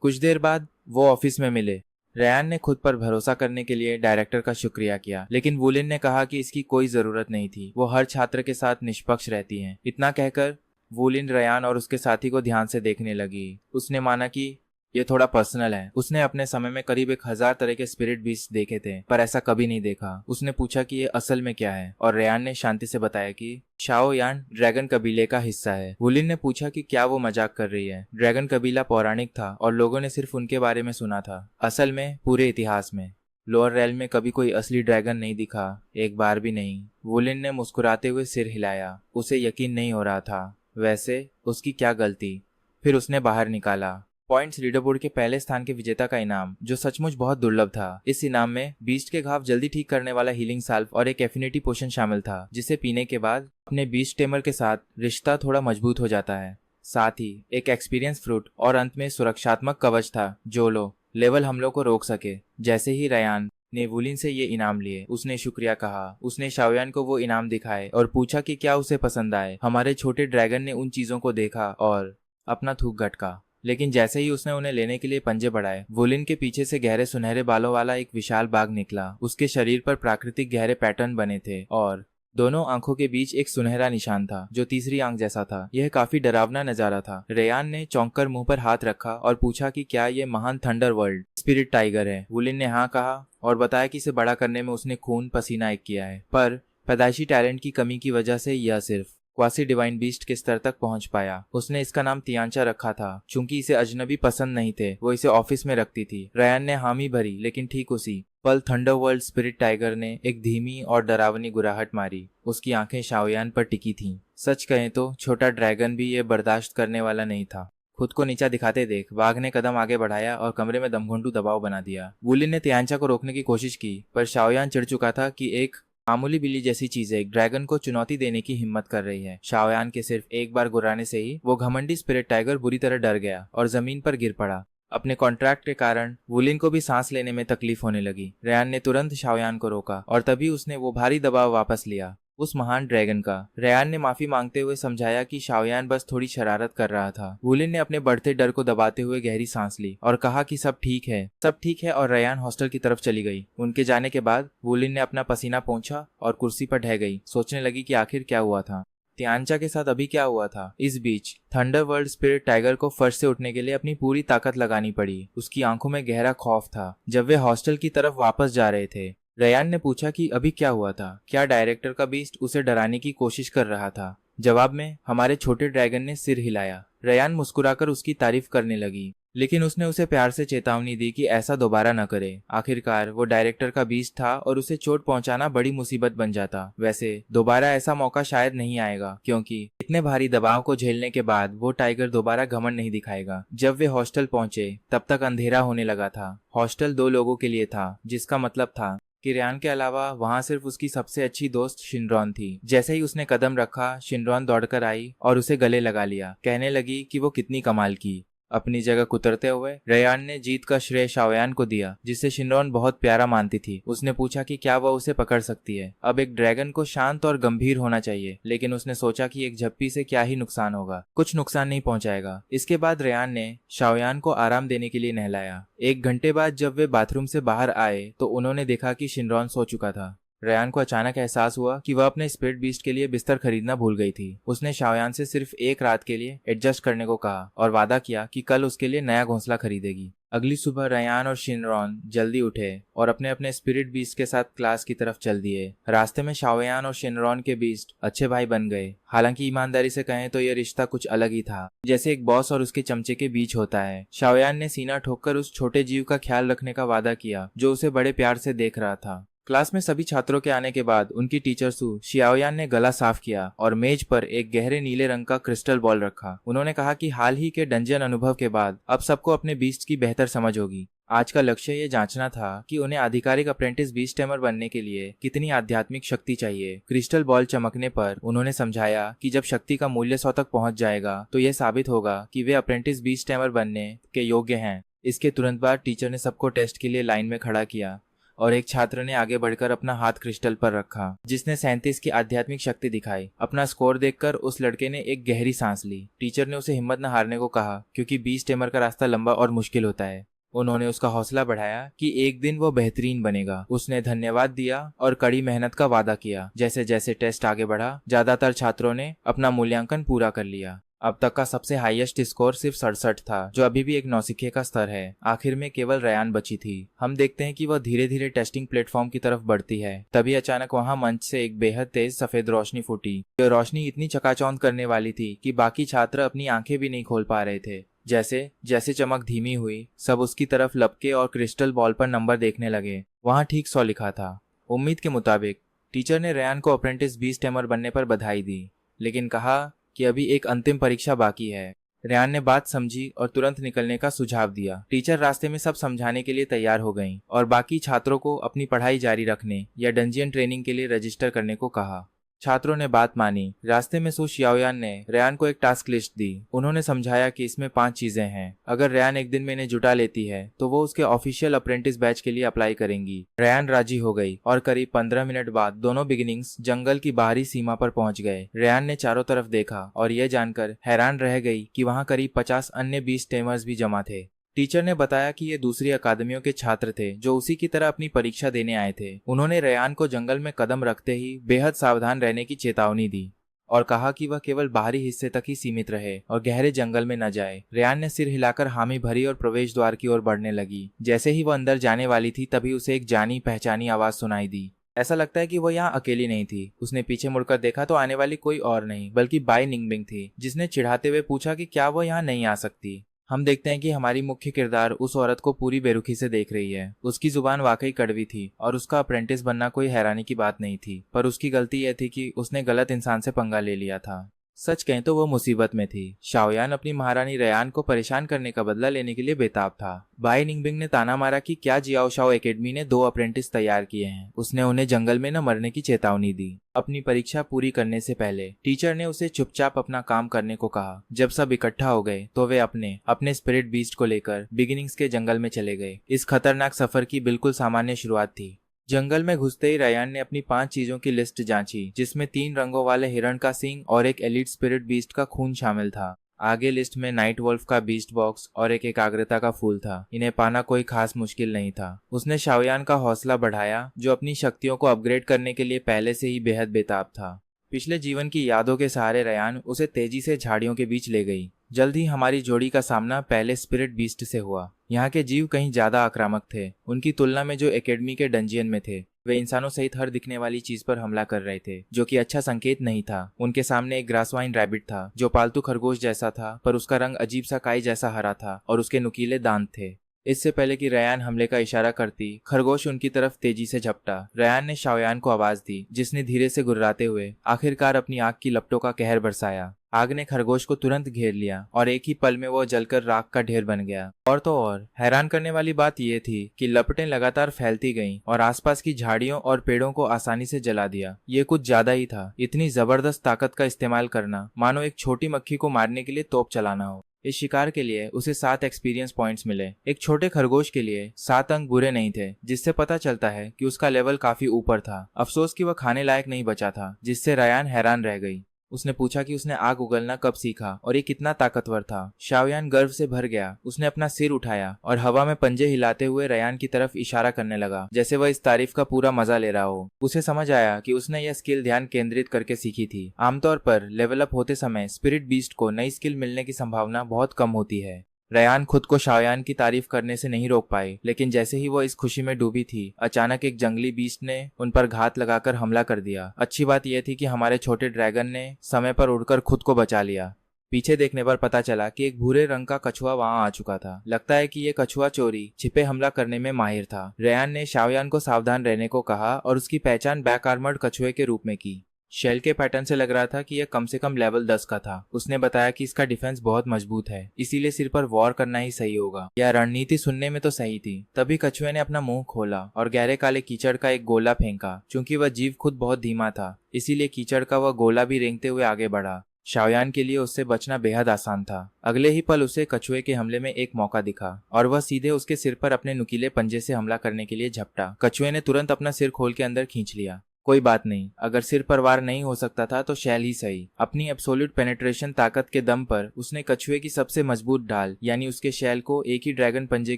कुछ देर बाद वो ऑफिस में मिले। रेयान ने खुद पर भरोसा करने के लिए डायरेक्टर का शुक्रिया किया, लेकिन वुलिन ने कहा कि इसकी कोई जरूरत नहीं थी। वो हर छात्र के साथ निष्पक्ष रहती हैं। इतना कहकर वुलिन रेयान और उसके साथी को ध्यान से देखने लगी। उसने माना कि ये थोड़ा पर्सनल है। उसने अपने समय में करीब 1000 तरह के स्पिरिट बीस्ट देखे थे, पर ऐसा कभी नहीं देखा। उसने पूछा कि ये असल में क्या है और रेयान ने शांति से बताया कि शाओयान ड्रैगन कबीले का हिस्सा है। वुलिन ने पूछा कि क्या वो मजाक कर रही है। ड्रैगन कबीला पौराणिक था और लोगों ने सिर्फ उनके बारे में सुना था। असल में पूरे इतिहास में लोअर रेल में कभी कोई असली ड्रैगन नहीं दिखा, एक बार भी नहीं। वुलिन ने मुस्कुराते हुए सिर हिलाया। उसे यकीन नहीं हो रहा था। वैसे उसकी क्या गलती। फिर उसने बाहर निकाला पॉइंट्स लीडरबोर्ड के पहले स्थान के विजेता का इनाम, जो सचमुच बहुत दुर्लभ था। इस इनाम में बीस्ट के घाव जल्दी ठीक करने वाला हीलिंग साल्व और एक एफिनिटी पोशन शामिल था, जिसे पीने के बाद अपने बीस्ट टेमर के साथ रिश्ता थोड़ा मजबूत हो जाता है। साथ ही एक एक्सपीरियंस फ्रूट और अंत में सुरक्षात्मक कवच था जो लो लेवल हमलों को रोक सके। जैसे ही रेयान ने वुलिन से ये इनाम लिए, उसने शुक्रिया कहा। उसने शाओयान को वो इनाम दिखाए और पूछा कि क्या उसे पसंद आए। हमारे छोटे ड्रैगन ने उन चीजों को देखा और अपना थूक घटका, लेकिन जैसे ही उसने उन्हें लेने के लिए पंजे बढ़ाए, वुलिन के पीछे से गहरे सुनहरे बालों वाला एक विशाल बाघ निकला। उसके शरीर पर प्राकृतिक गहरे पैटर्न बने थे और दोनों आंखों के बीच एक सुनहरा निशान था जो तीसरी आंख जैसा था। यह काफी डरावना नजारा था। रेयान ने चौंककर मुंह पर हाथ रखा और पूछा कि क्या ये महान थंडर वर्ल्ड स्पिरिट टाइगर है। वुलिन ने हाँ कहा और बताया कि इसे बड़ा करने में उसने खून पसीना एक किया है, पर पैदाइशी टैलेंट की कमी की वजह से यह सिर्फ क्वासी डिवाइन बीस्ट के स्तर तक पहुंच पाया। उसने इसका नाम तियांचा रखा था क्योंकि इसे अजनबी पसंद नहीं थे। वो इसे ऑफिस में रखती थी। रेयान ने हामी भरी, लेकिन ठीक उसी पल थंडरवर्ल्ड स्पिरिट टाइगर ने एक धीमी और डरावनी गुराहट मारी। उसकी आंखें शाओयान पर टिकी थीं। सच कहें तो छोटा ड्रैगन भी ये बर्दाश्त करने वाला नहीं था। खुद को नीचा दिखाते देख बाघ ने कदम आगे बढ़ाया और कमरे में दमघुंटू दबाव बना दिया। वुलिन ने तियांचा को रोकने की कोशिश की, पर शाओयान चिढ़ चुका था कि एक मामूली बिल्ली जैसी चीजें एक ड्रैगन को चुनौती देने की हिम्मत कर रही है। शाओयान के सिर्फ एक बार गुर्राने से ही वो घमंडी स्पिरिट टाइगर बुरी तरह डर गया और जमीन पर गिर पड़ा। अपने कॉन्ट्रैक्ट के कारण वुलिन को भी सांस लेने में तकलीफ होने लगी। रेयान ने तुरंत शाओयान को रोका और तभी उसने वो भारी दबाव वापस लिया उस महान ड्रैगन का। रेयान ने माफी मांगते हुए समझाया कि शाओयान बस थोड़ी शरारत कर रहा था। वुलिन ने अपने बढ़ते डर को दबाते हुए गहरी सांस ली और कहा कि सब ठीक है और रेयान हॉस्टल की तरफ चली गई। उनके जाने के बाद वुलिन ने अपना पसीना पोंछा और कुर्सी पर ढह गई। सोचने लगी कि आखिर क्या हुआ था, तियांचा के साथ अभी क्या हुआ था। इस बीच थंडरवर्ल्ड स्पिरिट टाइगर को फर्श से उठने के लिए अपनी पूरी ताकत लगानी पड़ी। उसकी आंखों में गहरा खौफ था। जब वे हॉस्टल की तरफ वापस जा रहे थे, रेयान ने पूछा कि अभी क्या हुआ था। क्या डायरेक्टर का बीस्ट उसे डराने की कोशिश कर रहा था। जवाब में हमारे छोटे ड्रैगन ने सिर हिलाया। रेयान मुस्कुराकर उसकी तारीफ करने लगी। लेकिन उसने उसे प्यार से चेतावनी दी कि ऐसा दोबारा न करे। आखिरकार वो डायरेक्टर का बीस्ट था और उसे चोट पहुंचाना बड़ी मुसीबत बन जाता। वैसे दोबारा ऐसा मौका शायद नहीं आएगा, क्योंकि इतने भारी दबाव को झेलने के बाद वो टाइगर दोबारा घमंड नहीं दिखाएगा। जब वे हॉस्टल पहुंचे तब तक अंधेरा होने लगा था। हॉस्टल 2 लोगों के लिए था, जिसका मतलब था कि रेयान के अलावा वहां सिर्फ उसकी सबसे अच्छी दोस्त शिनरॉन थी। जैसे ही उसने कदम रखा, शिनरॉन दौड़कर आई और उसे गले लगा लिया। कहने लगी कि वो कितनी कमाल की। अपनी जगह कुतरते हुए रेयान ने जीत का श्रेय शाओयान को दिया, जिसे शिनरॉन बहुत प्यारा मानती थी। उसने पूछा कि क्या वह उसे पकड़ सकती है। अब एक ड्रैगन को शांत और गंभीर होना चाहिए, लेकिन उसने सोचा कि एक झप्पी से क्या ही नुकसान होगा, कुछ नुकसान नहीं पहुंचाएगा। इसके बाद रेयान ने शाओयान को आराम देने के लिए नहलाया। 1 घंटे बाद जब वे बाथरूम से बाहर आए तो उन्होंने देखा कि शिनरॉन सो चुका था। रेयान को अचानक एहसास हुआ कि वह अपने स्पिरिट बीस्ट के लिए बिस्तर खरीदना भूल गई थी। उसने शाओयान से सिर्फ 1 रात के लिए एडजस्ट करने को कहा और वादा किया कि कल उसके लिए नया घोंसला खरीदेगी। अगली सुबह रेयान और शिनरॉन जल्दी उठे और अपने अपने स्पिरिट बीस्ट के साथ क्लास की तरफ चल दिए। रास्ते में शाओयान और शिनरॉन के बीस्ट अच्छे भाई बन गए। हालांकि ईमानदारी से कहें तो यह रिश्ता कुछ अलग ही था, जैसे एक बॉस और उसके चमचे के बीच होता है। शाओयान ने सीना ठोककर उस छोटे जीव का ख्याल रखने का वादा किया जो उसे बड़े प्यार से देख रहा था। क्लास में सभी छात्रों के आने के बाद उनकी टीचर सू शियाओयान ने गला साफ किया और मेज पर एक गहरे नीले रंग का क्रिस्टल बॉल रखा। उन्होंने कहा कि हाल ही के डंजन अनुभव के बाद अब सबको अपने बीस्ट की बेहतर समझ होगी। आज का लक्ष्य ये जांचना था कि उन्हें आधिकारिक अप्रेंटिस बीस्ट टेमर बनने के लिए कितनी आध्यात्मिक शक्ति चाहिए। क्रिस्टल बॉल चमकने पर उन्होंने समझाया कि जब शक्ति का मूल्य 100 तक पहुंच जाएगा तो यह साबित होगा कि वे अप्रेंटिस बीस्ट टेमर बनने के योग्य हैं। इसके तुरंत बाद टीचर ने सबको टेस्ट के लिए लाइन में खड़ा किया और एक छात्र ने आगे बढ़कर अपना हाथ क्रिस्टल पर रखा, जिसने 37 की आध्यात्मिक शक्ति दिखाई। अपना स्कोर देखकर उस लड़के ने एक गहरी सांस ली। टीचर ने उसे हिम्मत न हारने को कहा, क्योंकि बीस्ट टेमर का रास्ता लंबा और मुश्किल होता है। उन्होंने उसका हौसला बढ़ाया कि एक दिन वो बेहतरीन बनेगा। उसने धन्यवाद दिया और कड़ी मेहनत का वादा किया। जैसे जैसे टेस्ट आगे बढ़ा, ज्यादातर छात्रों ने अपना मूल्यांकन पूरा कर लिया। अब तक का सबसे हाईएस्ट स्कोर सिर्फ 67 था, जो अभी भी एक नौसिखिए का स्तर है। आखिर में केवल रेयान बची थी। हम देखते हैं कि वह धीरे धीरे टेस्टिंग प्लेटफॉर्म की तरफ बढ़ती है। तभी अचानक वहां मंच से एक बेहद तेज सफेद रोशनी फूटी। यह रोशनी इतनी चकाचौंध करने वाली थी कि बाकी छात्र अपनी आंखें भी नहीं खोल पा रहे थे। जैसे जैसे चमक धीमी हुई, सब उसकी तरफ लपके और क्रिस्टल बॉल पर नंबर देखने लगे। वहां ठीक 100 लिखा था। उम्मीद के मुताबिक टीचर ने रेयान को अप्रेंटिस बीस्ट टेमर बनने पर बधाई दी, लेकिन कहा कि अभी एक अंतिम परीक्षा बाकी है। रेयान ने बात समझी और तुरंत निकलने का सुझाव दिया। टीचर रास्ते में सब समझाने के लिए तैयार हो गईं और बाकी छात्रों को अपनी पढ़ाई जारी रखने या डंजियन ट्रेनिंग के लिए रजिस्टर करने को कहा। छात्रों ने बात मानी। रास्ते में सू शियाओयान ने रेयान को एक टास्क लिस्ट दी। उन्होंने समझाया कि इसमें 5 चीजें हैं। अगर रेयान एक दिन में इन्हें जुटा लेती है तो वो उसके ऑफिशियल अप्रेंटिस बैच के लिए अप्लाई करेंगी। रेयान राजी हो गई और करीब 15 मिनट बाद दोनों बिगिनिंग्स जंगल की बाहरी सीमा पर पहुंच गए। रेयान ने चारों तरफ देखा और यह जानकर हैरान रह गई कि वहां करीब 50 अन्य बीस्ट टेमर्स भी जमा थे। टीचर ने बताया कि ये दूसरी अकादमियों के छात्र थे जो उसी की तरह अपनी परीक्षा देने आए थे। उन्होंने रेयान को जंगल में कदम रखते ही बेहद सावधान रहने की चेतावनी दी और कहा कि वह केवल बाहरी हिस्से तक ही सीमित रहे और गहरे जंगल में न जाए। रेयान ने सिर हिलाकर हामी भरी और प्रवेश द्वार की ओर बढ़ने लगी। जैसे ही वह अंदर जाने वाली थी तभी उसे एक जानी पहचानी आवाज सुनाई दी। ऐसा लगता है कि वह यहाँ अकेली नहीं थी। उसने पीछे मुड़कर देखा तो आने वाली कोई और नहीं बल्कि बाई निंगबिंग थी, जिसने चिढ़ाते हुए पूछा कि क्या वह यहाँ नहीं आ सकती। हम देखते हैं कि हमारी मुख्य किरदार उस औरत को पूरी बेरुखी से देख रही है। उसकी जुबान वाकई कड़वी थी और उसका अप्रेंटिस बनना कोई हैरानी की बात नहीं थी, पर उसकी गलती यह थी कि उसने गलत इंसान से पंगा ले लिया था। सच कहें तो वो मुसीबत में थी। शाओयान अपनी महारानी रेयान को परेशान करने का बदला लेने के लिए बेताब था। बाई निंगबिंग ने ताना मारा कि क्या जियाओ शाओ एकेडमी ने 2 अप्रेंटिस तैयार किए हैं। उसने उन्हें जंगल में न मरने की चेतावनी दी। अपनी परीक्षा पूरी करने से पहले टीचर ने उसे चुपचाप अपना काम करने को कहा। जब सब इकट्ठा हो गए तो वे अपने स्पिरिट बीस्ट को लेकर बिगिनिंग्स के जंगल में चले गए। इस खतरनाक सफर की बिल्कुल सामान्य शुरुआत थी। जंगल में घुसते ही रेयान ने अपनी 5 चीजों की लिस्ट जांची, जिसमें 3 रंगों वाले हिरण का सींग और एक एलिट स्पिरिट बीस्ट का खून शामिल था। आगे लिस्ट में नाइट वोल्फ का बीस्ट बॉक्स और एक एकाग्रता का फूल था। इन्हें पाना कोई खास मुश्किल नहीं था। उसने शाओयान का हौसला बढ़ाया, जो अपनी शक्तियों को अपग्रेड करने के लिए पहले से ही बेहद बेताब था। पिछले जीवन की यादों के सहारे रेयान उसे तेजी से झाड़ियों के बीच ले गई। जल्द ही हमारी जोड़ी का सामना पहले स्पिरिट बीस्ट से हुआ। यहाँ के जीव कहीं ज्यादा आक्रामक थे उनकी तुलना में जो एकेडमी के डंजियन में थे। वे इंसानों सहित हर दिखने वाली चीज पर हमला कर रहे थे, जो कि अच्छा संकेत नहीं था। उनके सामने एक ग्रासवाइन रैबिट था जो पालतू खरगोश जैसा था, पर उसका रंग अजीब सा काई जैसा हरा था और उसके नुकीले दांत थे। इससे पहले कि रयान हमले का इशारा करती, खरगोश उनकी तरफ तेजी से झपटा। रयान ने शाओयान को आवाज दी, जिसने धीरे से गुर्राते हुए आखिरकार अपनी आग की लपटों का कहर बरसाया। आग ने खरगोश को तुरंत घेर लिया और एक ही पल में वो जलकर राख का ढेर बन गया। और तो और हैरान करने वाली बात यह थी कि लपटें लगातार फैलती गईं और आसपास की झाड़ियों और पेड़ों को आसानी से जला दिया। ये कुछ ज्यादा ही था। इतनी जबरदस्त ताकत का इस्तेमाल करना मानो एक छोटी मक्खी को मारने के लिए तोप चलाना हो। इस शिकार के लिए उसे 7 एक्सपीरियंस पॉइंट्स मिले। एक छोटे खरगोश के लिए 7 अंक बुरे नहीं थे, जिससे पता चलता है कि उसका लेवल काफी ऊपर था। अफसोस कि वह खाने लायक नहीं बचा था, जिससे रयान हैरान रह गई। उसने पूछा कि उसने आग उगलना कब सीखा और ये कितना ताकतवर था। शाओयान गर्व से भर गया। उसने अपना सिर उठाया और हवा में पंजे हिलाते हुए रयान की तरफ इशारा करने लगा, जैसे वह इस तारीफ का पूरा मजा ले रहा हो। उसे समझ आया कि उसने यह स्किल ध्यान केंद्रित करके सीखी थी। आमतौर पर लेवल अप होते समय स्पिरिट बीस्ट को नई स्किल मिलने की संभावना बहुत कम होती है। रयान खुद को शाओयान की तारीफ करने से नहीं रोक पाए, लेकिन जैसे ही वो इस खुशी में डूबी थी, अचानक एक जंगली बीस्ट ने उन पर घात लगाकर हमला कर दिया। अच्छी बात यह थी कि हमारे छोटे ड्रैगन ने समय पर उड़कर खुद को बचा लिया। पीछे देखने पर पता चला कि एक भूरे रंग का कछुआ वहां आ चुका था। लगता है कि ये कछुआ चोरी छिपे हमला करने में माहिर था। रयान ने शाओयान को सावधान रहने को कहा और उसकी पहचान बैक आर्मर्ड कछुए के रूप में की। शेल के पैटर्न से लग रहा था कि यह कम से कम लेवल 10 का था। उसने बताया कि इसका डिफेंस बहुत मजबूत है, इसीलिए सिर पर वॉर करना ही सही होगा। यह रणनीति सुनने में तो सही थी। तभी कछुए ने अपना मुंह खोला और गहरे काले कीचड़ का एक गोला फेंका। चूंकि वह जीव खुद बहुत धीमा था, इसीलिए कीचड़ का वह गोला भी रेंगते हुए आगे बढ़ा। शाओयान के लिए उससे बचना बेहद आसान था। अगले ही पल उसे कछुए के हमले में एक मौका दिखा और वह सीधे उसके सिर पर अपने नुकीले पंजे से हमला करने के लिए झपटा। कछुए ने तुरंत अपना सिर खोल के अंदर खींच लिया। कोई बात नहीं, अगर सिर पर वार नहीं हो सकता था तो शैल ही सही। अपनी एब्सोल्यूट पेनिट्रेशन ताकत के दम पर उसने कछुए की सबसे मजबूत ढाल यानी उसके शैल को एक ही ड्रैगन पंजे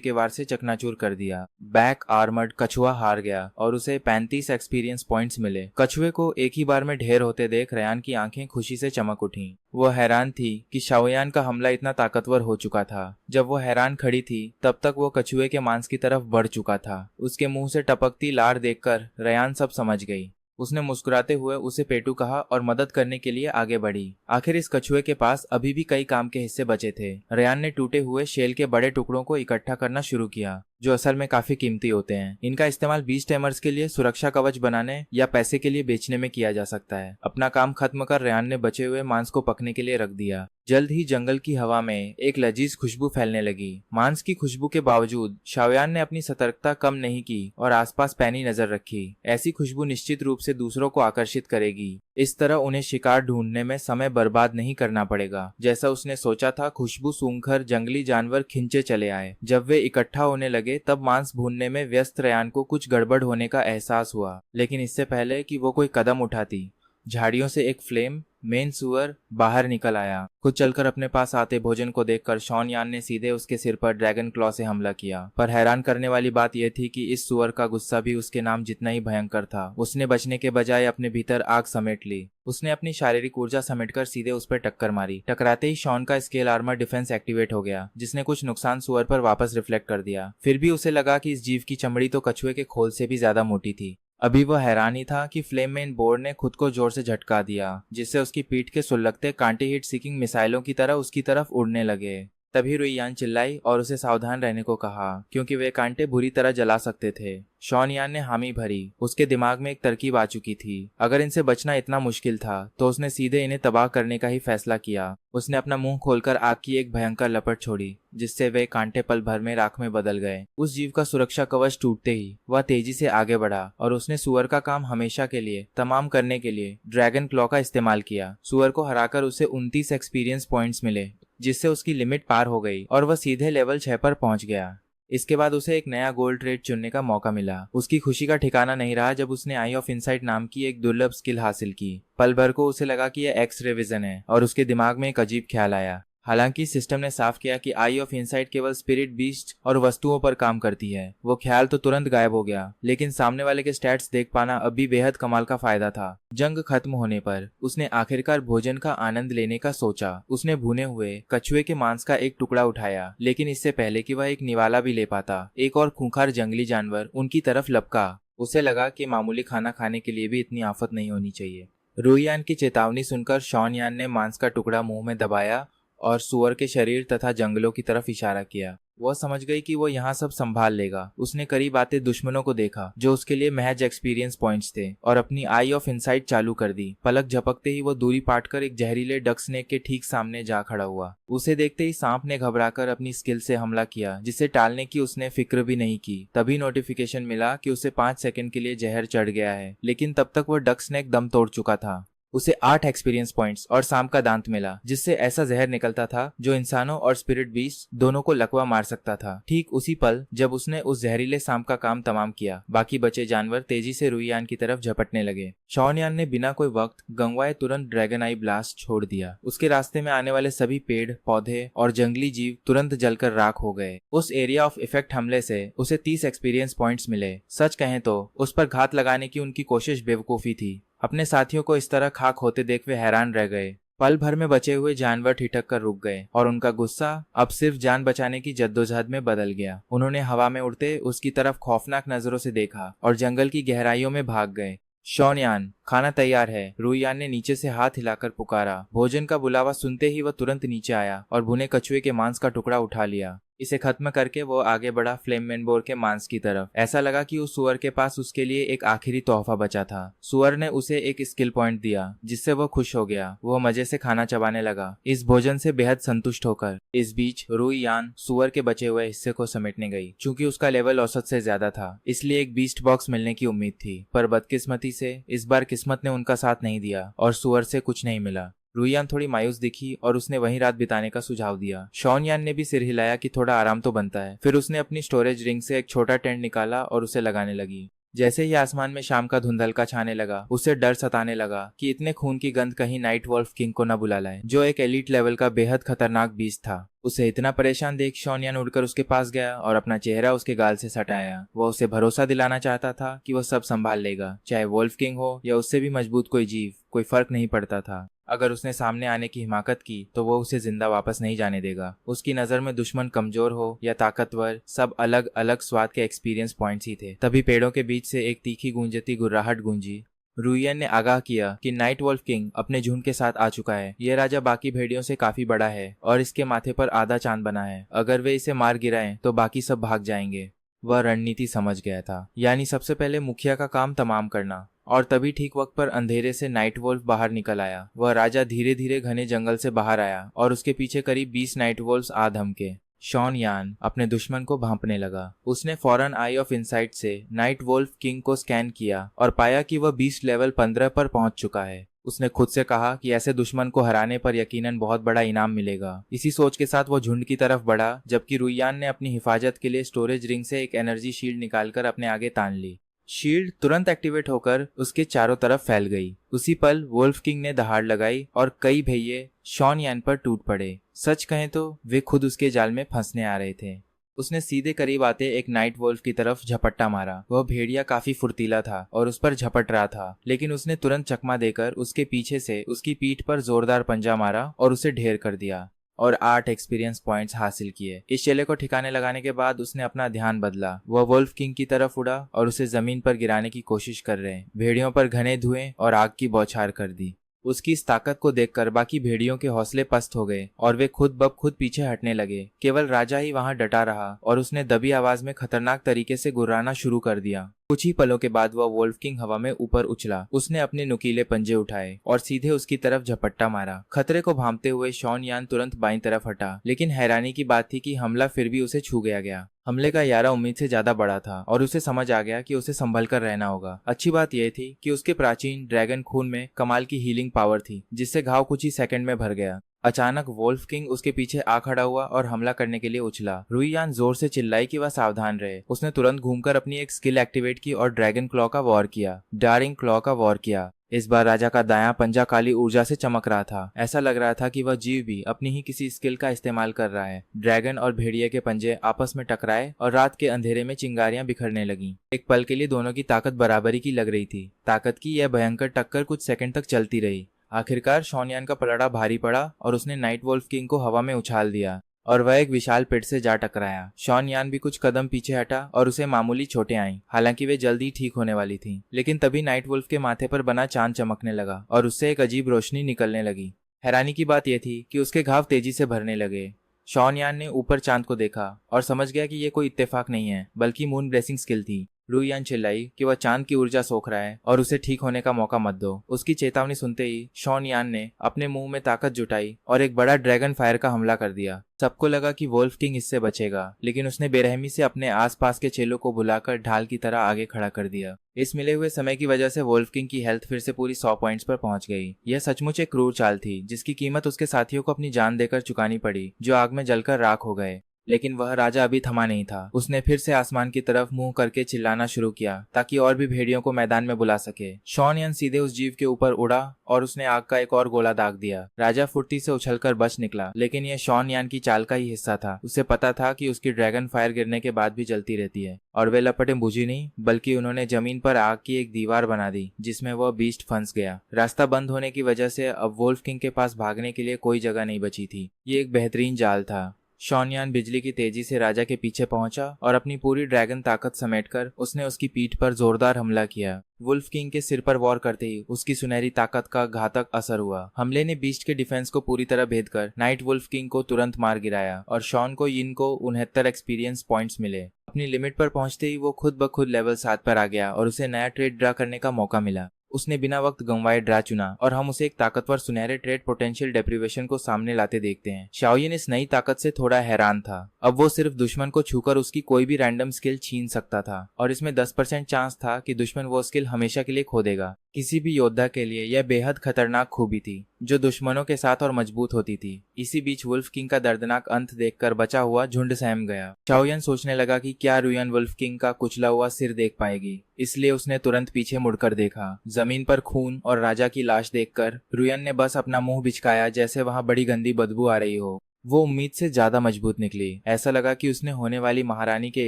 के वार से चकनाचूर कर दिया। बैक आर्मर्ड कछुआ हार गया और उसे 35 एक्सपीरियंस पॉइंट्स मिले। कछुए को एक ही बार में ढेर होते देख रयान की आंखें खुशी से चमक उठी। वह हैरान थी कि शाओयान का हमला इतना ताकतवर हो चुका था। जब वो हैरान खड़ी थी, तब तक वो कछुए के मांस की तरफ बढ़ चुका था। उसके मुंह से टपकती लार देखकर रयान सब समझ गई। उसने मुस्कुराते हुए उसे पेटू कहा और मदद करने के लिए आगे बढ़ी। आखिर इस कछुए के पास अभी भी कई काम के हिस्से बचे थे। रयान ने टूटे हुए शेल के बड़े टुकड़ों को इकट्ठा करना शुरू किया, जो असल में काफी कीमती होते हैं। इनका इस्तेमाल बीस्ट टैमर्स के लिए सुरक्षा कवच बनाने या पैसे के लिए बेचने में किया जा सकता है। अपना काम खत्म कर रयान ने बचे हुए मांस को पकने के लिए रख दिया। जल्द ही जंगल की हवा में एक लजीज खुशबू फैलने लगी। मांस की खुशबू के बावजूद शाओयान ने अपनी सतर्कता कम नहीं की और आसपास पैनी नजर रखी। ऐसी खुशबू निश्चित रूप से दूसरों को आकर्षित करेगी। इस तरह उन्हें शिकार ढूंढने में समय बर्बाद नहीं करना पड़ेगा। जैसा उसने सोचा था, खुशबू सूंघकर जंगली जानवर खिंचे चले आए। जब वे इकट्ठा होने लगे तब मांस भूनने में व्यस्त रयान को कुछ गड़बड़ होने का एहसास हुआ। लेकिन इससे पहले कि वो कोई कदम उठाती, झाड़ियों से एक फ्लेम मेन सुअर बाहर निकल आया। खुद चलकर अपने पास आते भोजन को देखकर शॉनयान ने सीधे उसके सिर पर ड्रैगन क्लॉ से हमला किया। पर हैरान करने वाली बात यह थी कि इस सुअर का गुस्सा भी उसके नाम जितना ही भयंकर था। उसने बचने के बजाय अपने भीतर आग समेट ली। उसने अपनी शारीरिक ऊर्जा समेटकर सीधे उस पर टक्कर मारी। टकराते ही शॉन का स्केल आर्मर डिफेंस एक्टिवेट हो गया, जिसने कुछ नुकसान सुअर पर वापस रिफ्लेक्ट कर दिया। फिर भी उसे लगा कि इस जीव की चमड़ी तो कछुए के खोल से भी ज्यादा मोटी थी। अभी वह हैरान ही था कि फ्लेममेन बोर्ड ने खुद को जोर से झटका दिया, जिससे उसकी पीठ के सुलगते कांटे हिट सीकिंग मिसाइलों की तरह उसकी तरफ उड़ने लगे। तभी रुईयान चिल्लाई और उसे सावधान रहने को कहा, क्योंकि वे कांटे बुरी तरह जला सकते थे। शॉनयान ने हामी भरी। उसके दिमाग में एक तरकीब आ चुकी थी। अगर इनसे बचना इतना मुश्किल था तो उसने सीधे इन्हें तबाह करने का ही फैसला किया। उसने अपना मुंह खोलकर आग की एक भयंकर लपट छोड़ी, जिससे वे कांटे पल भर में राख में बदल गए। उस जीव का सुरक्षा कवच टूटते ही वह तेजी से आगे बढ़ा और उसने सुअर का काम हमेशा के लिए तमाम करने के लिए ड्रैगन क्लॉ का इस्तेमाल किया। सुअर को हराकर उसे 29 एक्सपीरियंस पॉइंट्स मिले, जिससे उसकी लिमिट पार हो गई और वह सीधे लेवल 6 पर पहुंच गया। इसके बाद उसे एक नया गोल्ड ट्रेड चुनने का मौका मिला। उसकी खुशी का ठिकाना नहीं रहा जब उसने आई ऑफ इनसाइट नाम की एक दुर्लभ स्किल हासिल की। पल भर को उसे लगा कि यह एक्स रे विजन है और उसके दिमाग में एक अजीब ख्याल आया। हालांकि सिस्टम ने साफ किया कि आई ऑफ इनसाइट केवल स्पिरिट बीस्ट और वस्तुओं पर काम करती है। वो ख्याल तो तुरंत गायब हो गया, लेकिन सामने वाले के स्टैट्स देख पाना अब भी बेहद कमाल का फायदा था। जंग खत्म होने पर उसने आखिरकार भोजन का आनंद लेने का सोचा। उसने भुने हुए कछुए के मांस का एक टुकड़ा उठाया, लेकिन इससे पहले कि वह एक निवाला भी ले पाता, एक और खूंखार जंगली जानवर उनकी तरफ लपका। उसे लगा कि मामूली खाना खाने के लिए भी इतनी आफत नहीं होनी चाहिए। रुईयान की चेतावनी सुनकर शॉन यान ने मांस का टुकड़ा मुंह में दबाया और सुअर के शरीर तथा जंगलों की तरफ इशारा किया। वह समझ गई कि वो यहाँ सब संभाल लेगा। उसने करीब आते दुश्मनों को देखा जो उसके लिए महज एक्सपीरियंस पॉइंट्स थे और अपनी आई ऑफ इनसाइट चालू कर दी। पलक झपकते ही वो दूरी पाटकर एक जहरीले डक स्नेक के ठीक सामने जा खड़ा हुआ। उसे देखते ही सांप ने घबराकर अपनी स्किल से हमला किया, जिसे टालने की उसने फिक्र भी नहीं की। तभी नोटिफिकेशन मिला कि उसे 5 सेकंड के लिए जहर चढ़ गया है, लेकिन तब तक वह डक स्नेक दम तोड़ चुका था। उसे 8 एक्सपीरियंस पॉइंट्स और सांप का दांत मिला, जिससे ऐसा जहर निकलता था जो इंसानों और स्पिरिट बीस्ट दोनों को लकवा मार सकता था। ठीक उसी पल जब उसने उस जहरीले सांप का काम तमाम किया, बाकी बचे जानवर तेजी से रुईयान की तरफ झपटने लगे। शॉन यान ने बिना कोई वक्त गंवाए तुरंत ड्रैगन आई ब्लास्ट छोड़ दिया। उसके रास्ते में आने वाले सभी पेड़, पौधे और जंगली जीव तुरंत जलकर राख हो गए। उस एरिया ऑफ इफेक्ट हमले से उसे 30 एक्सपीरियंस पॉइंट्स मिले। सच कहें तो उस पर घात लगाने की उनकी कोशिश बेवकूफी थी। अपने साथियों को इस तरह खाक होते देख वे हैरान रह गए। पल भर में बचे हुए जानवर ठिठक कर रुक गए और उनका गुस्सा अब सिर्फ जान बचाने की जद्दोजहद में बदल गया। उन्होंने हवा में उड़ते उसकी तरफ खौफनाक नजरों से देखा और जंगल की गहराइयों में भाग गए। शॉन यान, खाना तैयार है, रुईयान ने नीचे से हाथ हिलाकर पुकारा। भोजन का बुलावा सुनते ही वह तुरंत नीचे आया और भुने कछुए के मांस का टुकड़ा उठा लिया। इसे खत्म करके वो आगे बढ़ा फ्लेमेंबोर के मांस की तरफ। ऐसा लगा कि उस सुअर के पास उसके लिए एक आखिरी तोहफा बचा था। सुअर ने उसे एक स्किल पॉइंट दिया, जिससे वह खुश हो गया। वह मजे से खाना चबाने लगा, इस भोजन से बेहद संतुष्ट होकर। इस बीच रुईयान सुअर के बचे हुए हिस्से को समेटने गई। चूंकि उसका लेवल औसत से ज्यादा था, इसलिए एक बीस्ट बॉक्स मिलने की उम्मीद थी, पर बदकिस्मती से इस बार किस्मत ने उनका साथ नहीं दिया और सुअर से कुछ नहीं मिला। रुईयान थोड़ी मायूस दिखी और उसने वहीं रात बिताने का सुझाव दिया। शॉन यान ने भी सिर हिलाया कि थोड़ा आराम तो बनता है। फिर उसने अपनी स्टोरेज रिंग से एक छोटा टेंट निकाला और उसे लगाने लगी। जैसे ही आसमान में शाम का धुंधलका छाने लगा, उसे डर सताने लगा कि इतने खून की गंध कहीं नाइट वॉल्फ किंग को न बुला लाए, जो एक एलीट लेवल का बेहद खतरनाक बीस्ट था। उसे इतना परेशान देख शॉन यान उड़कर उसके पास गया और अपना चेहरा उसके गाल से सटाया। वह उसे भरोसा दिलाना चाहता था कि वह सब संभाल लेगा, चाहे वॉल्फ किंग हो या उससे भी मजबूत कोई जीव, कोई फर्क नहीं पड़ता था। अगर उसने सामने आने की हिमाकत की तो वो उसे जिंदा वापस नहीं जाने देगा। उसकी नजर में दुश्मन कमजोर हो या ताकतवर, सब अलग अलग स्वाद के एक्सपीरियंस पॉइंट्स ही थे। तभी पेड़ों के बीच से एक तीखी गूंजती गुर्राहट गूंजी। रुईयान ने आगाह किया कि नाइट वॉल्फ किंग अपने झुंड के साथ आ चुका है। ये राजा बाकी भेड़ियों से काफी बड़ा है और इसके माथे पर आधा चांद बना है। अगर वे इसे मार गिराएं तो बाकी सब भाग जाएंगे। वह रणनीति समझ गया था, यानी सबसे पहले मुखिया का काम तमाम करना। और तभी ठीक वक्त पर अंधेरे से नाइट वोल्फ बाहर निकल आया। वह राजा धीरे धीरे घने जंगल से बाहर आया और उसके पीछे करीब 20 नाइट वोल्फ्स आ धमके। शॉन यान अपने दुश्मन को भांपने लगा। उसने फौरन आई ऑफ इनसाइट से नाइट वोल्फ किंग को स्कैन किया और पाया कि वह बीस्ट लेवल 15 पर पहुंच चुका है। उसने खुद से कहा कि ऐसे दुश्मन को हराने पर यकीनन बहुत बड़ा इनाम मिलेगा। इसी सोच के साथ वो झुंड की तरफ बढ़ा, जबकि रुईयान ने अपनी हिफाजत के लिए स्टोरेज रिंग से एक एनर्जी शील्ड निकालकर अपने आगे तान ली। शील्ड तुरंत एक्टिवेट होकर उसके चारों तरफ फैल गई। उसी पल वोल्फ किंग ने दहाड़ लगाई और कई भैये शॉन यान पर टूट पड़े। सच कहें तो वे खुद उसके जाल में फंसने आ रहे थे। उसने सीधे करीब आते एक नाइट वोल्फ की तरफ झपट्टा मारा। वह भेड़िया काफी फुर्तीला था और उस पर झपट रहा था, लेकिन उसने तुरंत चकमा देकर उसके पीछे से उसकी पीठ पर जोरदार पंजा मारा और उसे ढेर कर दिया और 8 एक्सपीरियंस पॉइंट्स हासिल किए। इस चेले को ठिकाने लगाने के बाद उसने अपना ध्यान बदला। वह वोल्फ किंग की तरफ उड़ा और उसे जमीन पर गिराने की कोशिश कर रहे भेड़ियों पर घने धुएं और आग की बौछार कर दी। उसकी इस ताकत को देखकर बाकी भेड़ियों के हौसले पस्त हो गए और वे खुद ब खुद पीछे हटने लगे। केवल राजा ही वहां डटा रहा और उसने दबी आवाज में खतरनाक तरीके से गुर्राना शुरू कर दिया। कुछ ही पलों के बाद वह वोल्फ किंग हवा में ऊपर उछला। उसने अपने नुकीले पंजे उठाए और सीधे उसकी तरफ झपट्टा मारा। खतरे को भांपते हुए शॉन यान तुरंत बाईं तरफ हटा, लेकिन हैरानी की बात थी कि हमला फिर भी उसे छू गया। हमले का यारा उम्मीद से ज्यादा बड़ा था और उसे समझ आ गया कि उसे संभल कर रहना होगा। अच्छी बात यह थी कि उसके प्राचीन ड्रैगन खून में कमाल की हीलिंग पावर थी, जिससे घाव कुछ ही सेकंड में भर गया। अचानक वोल्फ किंग उसके पीछे आ खड़ा हुआ और हमला करने के लिए उछला। रुईयान जोर से चिल्लाई कि वह सावधान रहे। उसने तुरंत घूमकर अपनी एक स्किल एक्टिवेट की और ड्रैगन क्लॉ का वॉर किया, डारिंग क्लॉ का वॉर किया। इस बार राजा का दायां पंजा काली ऊर्जा से चमक रहा था। ऐसा लग रहा था कि वह जीव भी अपनी ही किसी स्किल का इस्तेमाल कर रहा है। ड्रैगन और भेड़िए के पंजे आपस में टकराए और रात के अंधेरे में चिंगारियां बिखरने लगीं। एक पल के लिए दोनों की ताकत बराबरी की लग रही थी। ताकत की यह भयंकर टक्कर कुछ सेकंड तक चलती रही। आखिरकार शॉन यान का पलड़ा भारी पड़ा और उसने नाइट वोल्फ किंग को हवा में उछाल दिया। और वह एक विशाल पेड़ से जा टकराया। शॉन यान भी कुछ कदम पीछे हटा और उसे मामूली चोटें आईं। हालांकि वे जल्दी ठीक होने वाली थीं। लेकिन तभी नाइट वुल्फ के माथे पर बना चांद चमकने लगा और उससे एक अजीब रोशनी निकलने लगी। हैरानी की बात यह थी कि उसके घाव तेजी से भरने लगे। शॉन यान ने ऊपर चांद को देखा और समझ गया कि यह कोई इत्तेफाक नहीं है, बल्कि मून ब्लेसिंग स्किल थी। रुयान चिल्लाई कि वह चांद की ऊर्जा सोख रहा है और उसे ठीक होने का मौका मत दो। उसकी चेतावनी सुनते ही शॉन यान ने अपने मुंह में ताकत जुटाई और एक बड़ा ड्रैगन फायर का हमला कर दिया। सबको लगा कि वोल्फ किंग इससे बचेगा, लेकिन उसने बेरहमी से अपने आसपास के चेलों को बुलाकर ढाल की तरह आगे खड़ा कर दिया। इस मिले हुए समय की वजह से वोल्फ किंग की हेल्थ फिर से पूरी 100 पॉइंट्स पर पहुंच गई। यह सचमुच एक क्रूर चाल थी, जिसकी कीमत उसके साथियों को अपनी जान देकर चुकानी पड़ी, जो आग में जलकर राख हो गए। लेकिन वह राजा अभी थमा नहीं था। उसने फिर से आसमान की तरफ मुंह करके चिल्लाना शुरू किया ताकि और भी भेड़ियों को मैदान में बुला सके। शॉन यान सीधे उस जीव के ऊपर उड़ा और उसने आग का एक और गोला दाग दिया। राजा फुर्ती से उछलकर बच निकला, लेकिन यह शॉन यान की चाल का ही हिस्सा था। उसे पता था कि उसकी ड्रैगन फायर गिरने के बाद भी जलती रहती है, और वे लपटें बुझी नहीं, बल्कि उन्होंने जमीन पर आग की एक दीवार बना दी जिसमें वह बीस्ट फंस गया। रास्ता बंद होने की वजह से अब वोल्फ किंग के पास भागने के लिए कोई जगह नहीं बची थी। ये एक बेहतरीन जाल था। शॉन यान बिजली की तेजी से राजा के पीछे पहुंचा और अपनी पूरी ड्रैगन ताकत समेटकर उसने उसकी पीठ पर जोरदार हमला किया। वुल्फ किंग के सिर पर वॉर करते ही उसकी सुनहरी ताकत का घातक असर हुआ। हमले ने बीस्ट के डिफेंस को पूरी तरह भेद कर नाइट वुल्फ किंग को तुरंत मार गिराया और शॉन को यिन को 69 एक्सपीरियंस पॉइंट्स मिले। अपनी लिमिट पर पहुंचते ही वो खुद ब खुद लेवल 7 पर आ गया और उसे नया ट्रेड ड्रा करने का मौका मिला। उसने बिना वक्त गंवाए ड्रा चुना और हम उसे एक ताकतवर सुनहरे ट्रेड पोटेंशियल डेप्रिवेशन को सामने लाते देखते हैं। शाओयिन इस नई ताकत से थोड़ा हैरान था। अब वो सिर्फ दुश्मन को छूकर उसकी कोई भी रैंडम स्किल छीन सकता था और इसमें 10% चांस था कि दुश्मन वो स्किल हमेशा के लिए खो देगा। किसी भी योद्धा के लिए यह बेहद खतरनाक खूबी थी, जो दुश्मनों के साथ और मजबूत होती थी। इसी बीच वुल्फ किंग का दर्दनाक अंत देखकर बचा हुआ झुंड सहम गया। शाओयिन सोचने लगा कि क्या रुयान वुल्फ किंग का कुचला हुआ सिर देख पाएगी, इसलिए उसने तुरंत पीछे मुड़कर देखा। जमीन पर खून और राजा की लाश देखकर रुयान ने बस अपना मुंह बिचकाया, जैसे वहां बड़ी गंदी बदबू आ रही हो। वो उम्मीद से ज्यादा मजबूत निकली। ऐसा लगा कि उसने होने वाली महारानी के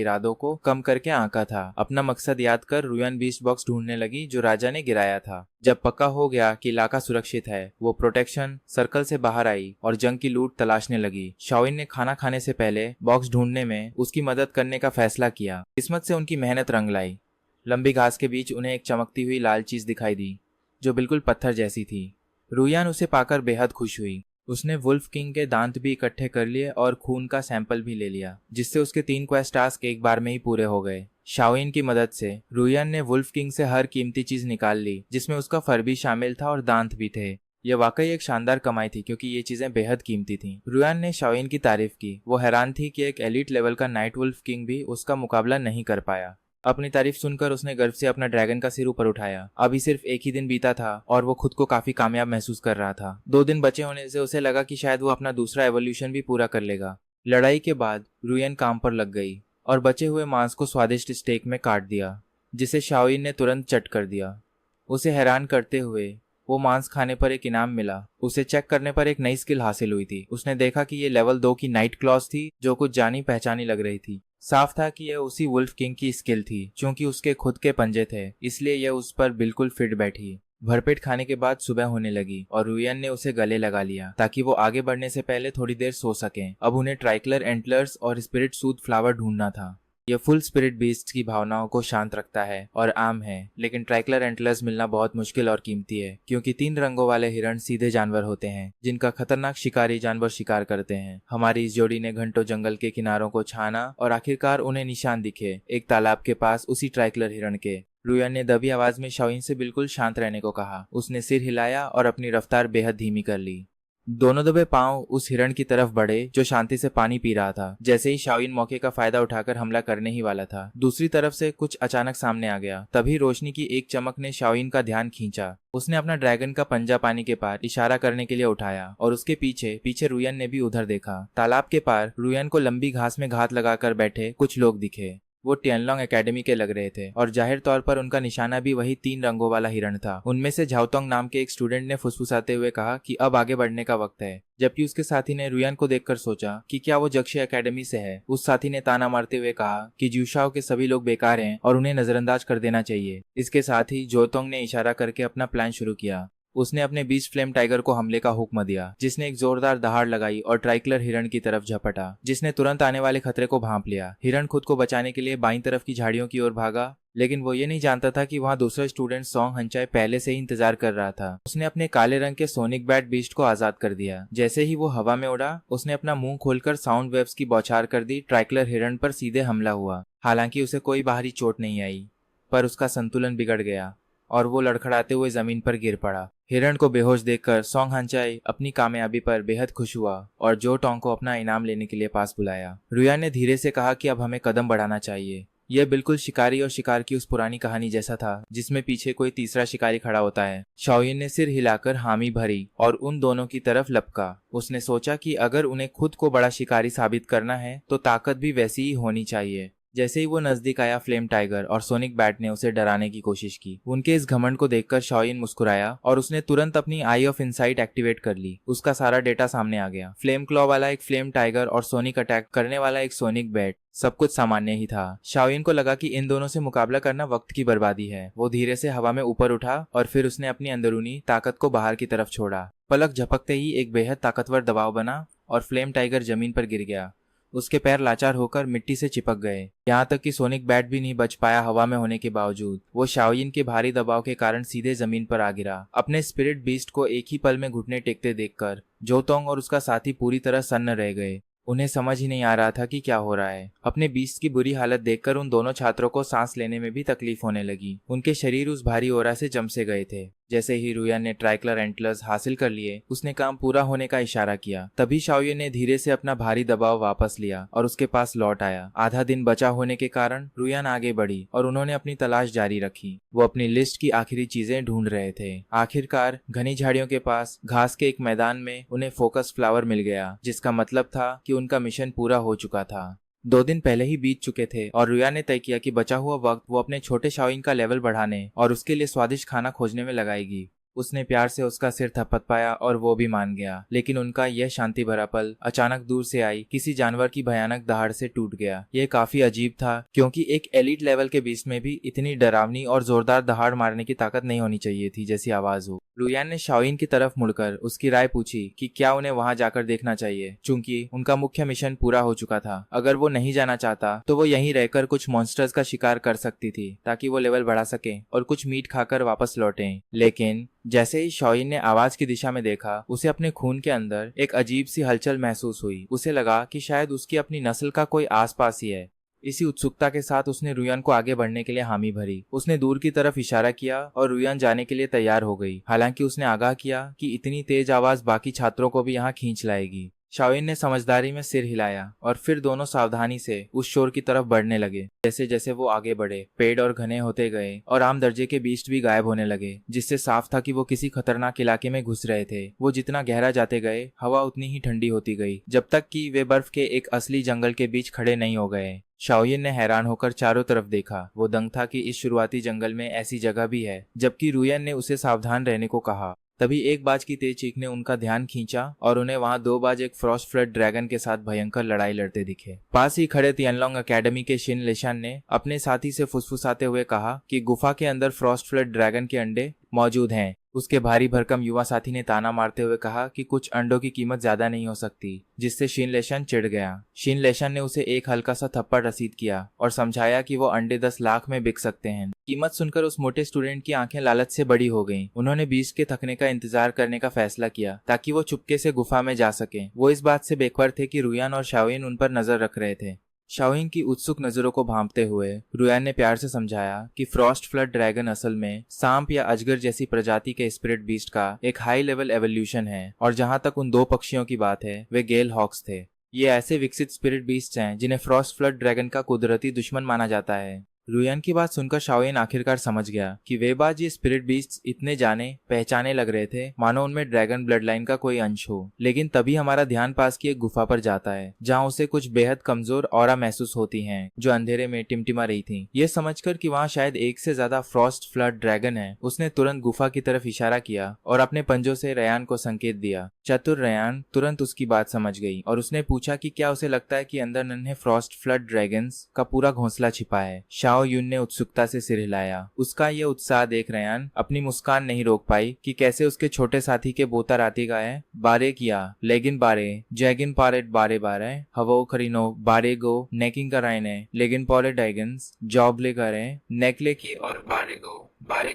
इरादों को कम करके आंका था। अपना मकसद याद कर रुयान बीस्ट बॉक्स ढूंढने लगी जो राजा ने गिराया था। जब पक्का हो गया कि इलाका सुरक्षित है, वो प्रोटेक्शन सर्कल से बाहर आई और जंग की लूट तलाशने लगी। शाओयिन ने खाना खाने से पहले बॉक्स ढूंढने में उसकी मदद करने का फैसला किया। किस्मत से उनकी मेहनत रंग लाई। लंबी घास के बीच उन्हें एक चमकती हुई लाल चीज दिखाई दी जो बिल्कुल पत्थर जैसी थी। रुयान उसे पाकर बेहद खुश हुई। उसने वुल्फ किंग के दांत भी इकट्ठे कर लिए और खून का सैंपल भी ले लिया, जिससे उसके 3 क्वेस्ट टास्क एक बार में ही पूरे हो गए। शाओयिन की मदद से रुयान ने वुल्फ किंग से हर कीमती चीज निकाल ली, जिसमें उसका फर भी शामिल था और दांत भी थे। यह वाकई एक शानदार कमाई थी, क्योंकि ये चीजें बेहद कीमती थीं। रुयान ने शाओयिन की तारीफ की। वो हैरान थी कि एक एलीट लेवल का नाइट वुल्फ किंग भी उसका मुकाबला नहीं कर पाया। अपनी तारीफ सुनकर उसने गर्व से अपना ड्रैगन का सिर ऊपर उठाया। अभी सिर्फ एक ही दिन बीता था और वो खुद को काफी कामयाब महसूस कर रहा था। 2 दिन बचे होने से उसे लगा कि शायद वो अपना दूसरा एवोल्यूशन भी पूरा कर लेगा। लड़ाई के बाद रुयान काम पर लग गई और बचे हुए मांस को स्वादिष्ट स्टेक में काट दिया, जिसे शाओयिन ने तुरंत चट कर दिया। उसे हैरान करते हुए वो मांस खाने पर एक इनाम मिला। उसे चेक करने पर एक नई स्किल हासिल हुई थी। उसने देखा कि ये लेवल 2 की नाइट क्लॉज थी, जो कुछ जानी पहचानी लग रही थी। साफ था कि यह उसी वुल्फ किंग की स्किल थी। चूंकि उसके खुद के पंजे थे, इसलिए यह उस पर बिल्कुल फिट बैठी। भरपेट खाने के बाद सुबह होने लगी और रुयान ने उसे गले लगा लिया ताकि वो आगे बढ़ने से पहले थोड़ी देर सो सकें। अब उन्हें ट्राइकलर एंटलर्स और स्पिरिट सूद फ्लावर ढूंढना था। यह फुल स्पिरिट बीस्ट की भावनाओं को शांत रखता है और आम है, लेकिन ट्राइकलर एंटलर्स मिलना बहुत मुश्किल और कीमती है, क्योंकि 3 रंगों वाले हिरण सीधे जानवर होते हैं जिनका खतरनाक शिकारी जानवर शिकार करते हैं। हमारी इस जोड़ी ने घंटों जंगल के किनारों को छाना और आखिरकार उन्हें निशान दिखे, एक तालाब के पास उसी ट्राइकलर हिरण के। रुयान ने दबी आवाज में शाओयिन से बिल्कुल शांत रहने को कहा। उसने सिर हिलाया और अपनी रफ्तार बेहद धीमी कर ली। दोनों दबे पांव उस हिरण की तरफ बढ़े जो शांति से पानी पी रहा था। जैसे ही शाओयिन मौके का फायदा उठाकर हमला करने ही वाला था, दूसरी तरफ से कुछ अचानक सामने आ गया। तभी रोशनी की एक चमक ने शाओयिन का ध्यान खींचा। उसने अपना ड्रैगन का पंजा पानी के पार इशारा करने के लिए उठाया और उसके पीछे पीछे रुयान ने भी उधर देखा। तालाब के पार रुयान को लंबी घास में घात लगाकर बैठे कुछ लोग दिखे। वो टियनलोंग एकेडमी के लग रहे थे और जाहिर तौर पर उनका निशाना भी वही 3 रंगों वाला हिरण था। उनमें से झाओतोंग नाम के एक स्टूडेंट ने फुसफुसाते हुए कहा कि अब आगे बढ़ने का वक्त है, जबकि उसके साथी ने रुयान को देखकर सोचा कि क्या वो जक्शे एकेडमी से है। उस साथी ने ताना मारते हुए कहा कि ज्यूशाओ के सभी लोग बेकार हैं और उन्हें नजरअंदाज कर देना चाहिए। इसके साथ ही जोतोंग ने इशारा करके अपना प्लान शुरू किया। उसने अपने बीच फ्लेम टाइगर को हमले का हुक्म दिया, जिसने एक जोरदार दहाड़ लगाई और ट्राइकलर हिरण की तरफ झपटा, जिसने तुरंत आने वाले खतरे को भांप लिया। हिरण खुद को बचाने के लिए बाईं तरफ की झाड़ियों की ओर भागा, लेकिन वो ये नहीं जानता था कि वहाँ दूसरा स्टूडेंट सॉन्ग हंचाई पहले से ही इंतजार कर रहा था। उसने अपने काले रंग के सोनिक बैट बीस्ट को आजाद कर दिया। जैसे ही वो हवा में उड़ा, उसने अपना मुंह खोलकर साउंड वेव्स की बौछार कर दी। ट्राइकलर हिरण पर सीधे हमला हुआ। हालांकि उसे कोई बाहरी चोट नहीं आई, पर उसका संतुलन बिगड़ गया और वो लड़खड़ाते हुए जमीन पर गिर पड़ा। हिरण को बेहोश देखकर सॉन्ग हंचाई अपनी कामयाबी पर बेहद खुश हुआ और जो टोंग को अपना इनाम लेने के लिए पास बुलाया। रुयान ने धीरे से कहा कि अब हमें कदम बढ़ाना चाहिए। यह बिल्कुल शिकारी और शिकार की उस पुरानी कहानी जैसा था, जिसमें पीछे कोई तीसरा शिकारी खड़ा होता है। शाओयिन ने सिर हिलाकर हामी भरी और उन दोनों की तरफ लपका। उसने सोचा कि अगर उन्हें खुद को बड़ा शिकारी साबित करना है तो ताकत भी वैसी ही होनी चाहिए। जैसे ही वो नजदीक आया, फ्लेम टाइगर और सोनिक बैट ने उसे डराने की कोशिश की। उनके इस घमंड को देखकर शाओयिन मुस्कुराया और उसने तुरंत अपनी आई ऑफ इनसाइट एक्टिवेट कर ली। उसका सारा डेटा सामने आ गया। फ्लेम क्लॉ वाला एक फ्लेम टाइगर और सोनिक अटैक करने वाला एक सोनिक बैट, सब कुछ सामान्य ही था। शाओयिन को लगा कि इन दोनों से मुकाबला करना वक्त की बर्बादी है। वो धीरे से हवा में ऊपर उठा और फिर उसने अपनी अंदरूनी ताकत को बाहर की तरफ छोड़ा। पलक झपकते ही एक बेहद ताकतवर दबाव बना और फ्लेम टाइगर जमीन पर गिर गया। उसके पैर लाचार होकर मिट्टी से चिपक गए। यहाँ तक कि सोनिक बैट भी नहीं बच पाया। हवा में होने के बावजूद वो शाओयिन के भारी दबाव के कारण सीधे जमीन पर आ गिरा। अपने स्पिरिट बीस्ट को एक ही पल में घुटने टेकते देखकर जोतोंग और उसका साथी पूरी तरह सन्न रह गए। उन्हें समझ ही नहीं आ रहा था कि क्या हो रहा है। अपने बीस्ट की बुरी हालत देखकर उन दोनों छात्रों को सांस लेने में भी तकलीफ होने लगी। उनके शरीर उस भारी ओरा से जम से गए थे। जैसे ही रुयान ने ट्राइकलर एंटलर्स हासिल कर लिए, उसने काम पूरा होने का इशारा किया। तभी शाओयिन ने धीरे से अपना भारी दबाव वापस लिया और उसके पास लौट आया। आधा दिन बचा होने के कारण रुयान आगे बढ़ी और उन्होंने अपनी तलाश जारी रखी। वो अपनी लिस्ट की आखिरी चीजें ढूंढ रहे थे। आखिरकार घनी झाड़ियों के पास घास के एक मैदान में उन्हें फोकस फ्लावर मिल गया, जिसका मतलब था कि उनका मिशन पूरा हो चुका था। 2 दिन पहले ही बीत चुके थे और रुया ने तय किया कि बचा हुआ वक्त वो अपने छोटे शाओयिन का लेवल बढ़ाने और उसके लिए स्वादिष्ट खाना खोजने में लगाएगी। उसने प्यार से उसका सिर थपथपाया और वो भी मान गया। लेकिन उनका यह शांति भरा पल अचानक दूर से आई किसी जानवर की भयानक दहाड़ से टूट गया। यह काफी अजीब था, क्योंकि एक एलिट लेवल के बीच में भी इतनी डरावनी और जोरदार दहाड़ मारने की ताकत नहीं होनी चाहिए थी जैसी आवाज हो। रुयान ने शाओयिन की तरफ मुड़कर उसकी राय पूछी कि क्या उन्हें वहां जाकर देखना चाहिए, चूंकि उनका मुख्य मिशन पूरा हो चुका था। अगर वो नहीं जाना चाहता तो वो यहीं रहकर कुछ मॉन्स्टर्स का शिकार कर सकती थी, ताकि वो लेवल बढ़ा सके और कुछ मीट खाकर वापस लौटे। लेकिन जैसे ही शाओयिन ने आवाज की दिशा में देखा, उसे अपने खून के अंदर एक अजीब सी हलचल महसूस हुई। उसे लगा कि शायद उसकी अपनी नस्ल का कोई आसपास ही है। इसी उत्सुकता के साथ उसने रुयान को आगे बढ़ने के लिए हामी भरी। उसने दूर की तरफ इशारा किया और रुयान जाने के लिए तैयार हो गई। हालांकि उसने आगाह किया कि इतनी तेज आवाज बाकी छात्रों को भी यहाँ खींच लाएगी। शाओयिन ने समझदारी में सिर हिलाया और फिर दोनों सावधानी से उस शोर की तरफ बढ़ने लगे। जैसे जैसे वो आगे बढ़े, पेड़ और घने होते गए और आम दर्जे के बीस्ट भी गायब होने लगे, जिससे साफ था कि वो किसी खतरनाक इलाके में घुस रहे थे। वो जितना गहरा जाते गए, हवा उतनी ही ठंडी होती गई, जब तक कि वे बर्फ के एक असली जंगल के बीच खड़े नहीं हो गए। शाओयिन ने हैरान होकर चारों तरफ देखा। वो दंग था कि इस शुरुआती जंगल में ऐसी जगह भी है, जबकि रुयान ने उसे सावधान रहने को कहा। तभी एक बाज की तेज चीख ने उनका ध्यान खींचा और उन्हें वहां 2 बाज एक फ्रॉस्ट फ्लड ड्रैगन के साथ भयंकर लड़ाई लड़ते दिखे। पास ही खड़े तियानलोंग एकेडमी के शिन लेशान ने अपने साथी से फुसफुसाते हुए कहा कि गुफा के अंदर फ्रॉस्ट फ्लड ड्रैगन के अंडे मौजूद हैं। उसके भारी भरकम युवा साथी ने ताना मारते हुए कहा कि कुछ अंडों की कीमत ज्यादा नहीं हो सकती, जिससे शिन लेशान चिढ़ गया। शिन लेशान ने उसे एक हल्का सा थप्पड़ रसीद किया और समझाया कि वो अंडे 10 लाख में बिक सकते हैं। कीमत सुनकर उस मोटे स्टूडेंट की आंखें लालच से बड़ी हो गईं। उन्होंने बीस्ट के थकने का इंतजार करने का फैसला किया ताकि वो चुपके से गुफा में जा सके। वो इस बात से बेखबर थे कि रुयान और शाओयिन उन पर नजर रख रहे थे। शाओयिन की उत्सुक नजरों को भांपते हुए रुयान ने प्यार से समझाया कि फ्रॉस्ट फ्लड ड्रैगन असल में सांप या अजगर जैसी प्रजाति के स्पिरिट बीस्ट का एक हाई लेवल एवोल्यूशन है, और जहां तक उन 2 पक्षियों की बात है, वे गेल हॉक्स थे। ये ऐसे विकसित स्पिरिट बीस्ट हैं जिन्हें फ्रॉस्ट फ्लड ड्रैगन का कुदरती दुश्मन माना जाता है। रुयान की बात सुनकर शाओयिन आखिरकार समझ गया कि वे बाज ये स्पिरिट बीस्ट्स इतने जाने पहचाने लग रहे थे मानो उनमें ड्रैगन ब्लड लाइन का कोई अंश हो। लेकिन तभी हमारा ध्यान पास की एक गुफा पर जाता है, जहां उसे कुछ बेहद कमजोर ऑरा महसूस होती हैं, जो अंधेरे में टिमटिमा रही थी। ये समझकर कि वहां शायद एक से ज्यादा फ्रॉस्ट फ्लड ड्रैगन है, उसने तुरंत गुफा की तरफ इशारा किया और अपने पंजों से रयान को संकेत दिया। चतुर रयान तुरंत उसकी बात समझ गई और उसने पूछा कि क्या उसे लगता है कि अंदर नन्हे फ्रॉस्ट फ्लड ड्रैगन्स का पूरा घोंसला छिपा है। शाओ युन ने उत्सुकता से सिर हिलाया। उसका ये उत्साह देख रयान अपनी मुस्कान नहीं रोक पाई कि कैसे उसके छोटे साथी के बोता राती गाए बारे किया लेगिन बारे जैगिन पारेट बारे बारे हवो खरीनो बारे गो नेकिंग कराइने लेगिन पॉले डाइगन्स जॉबले करे नेकले की और बारे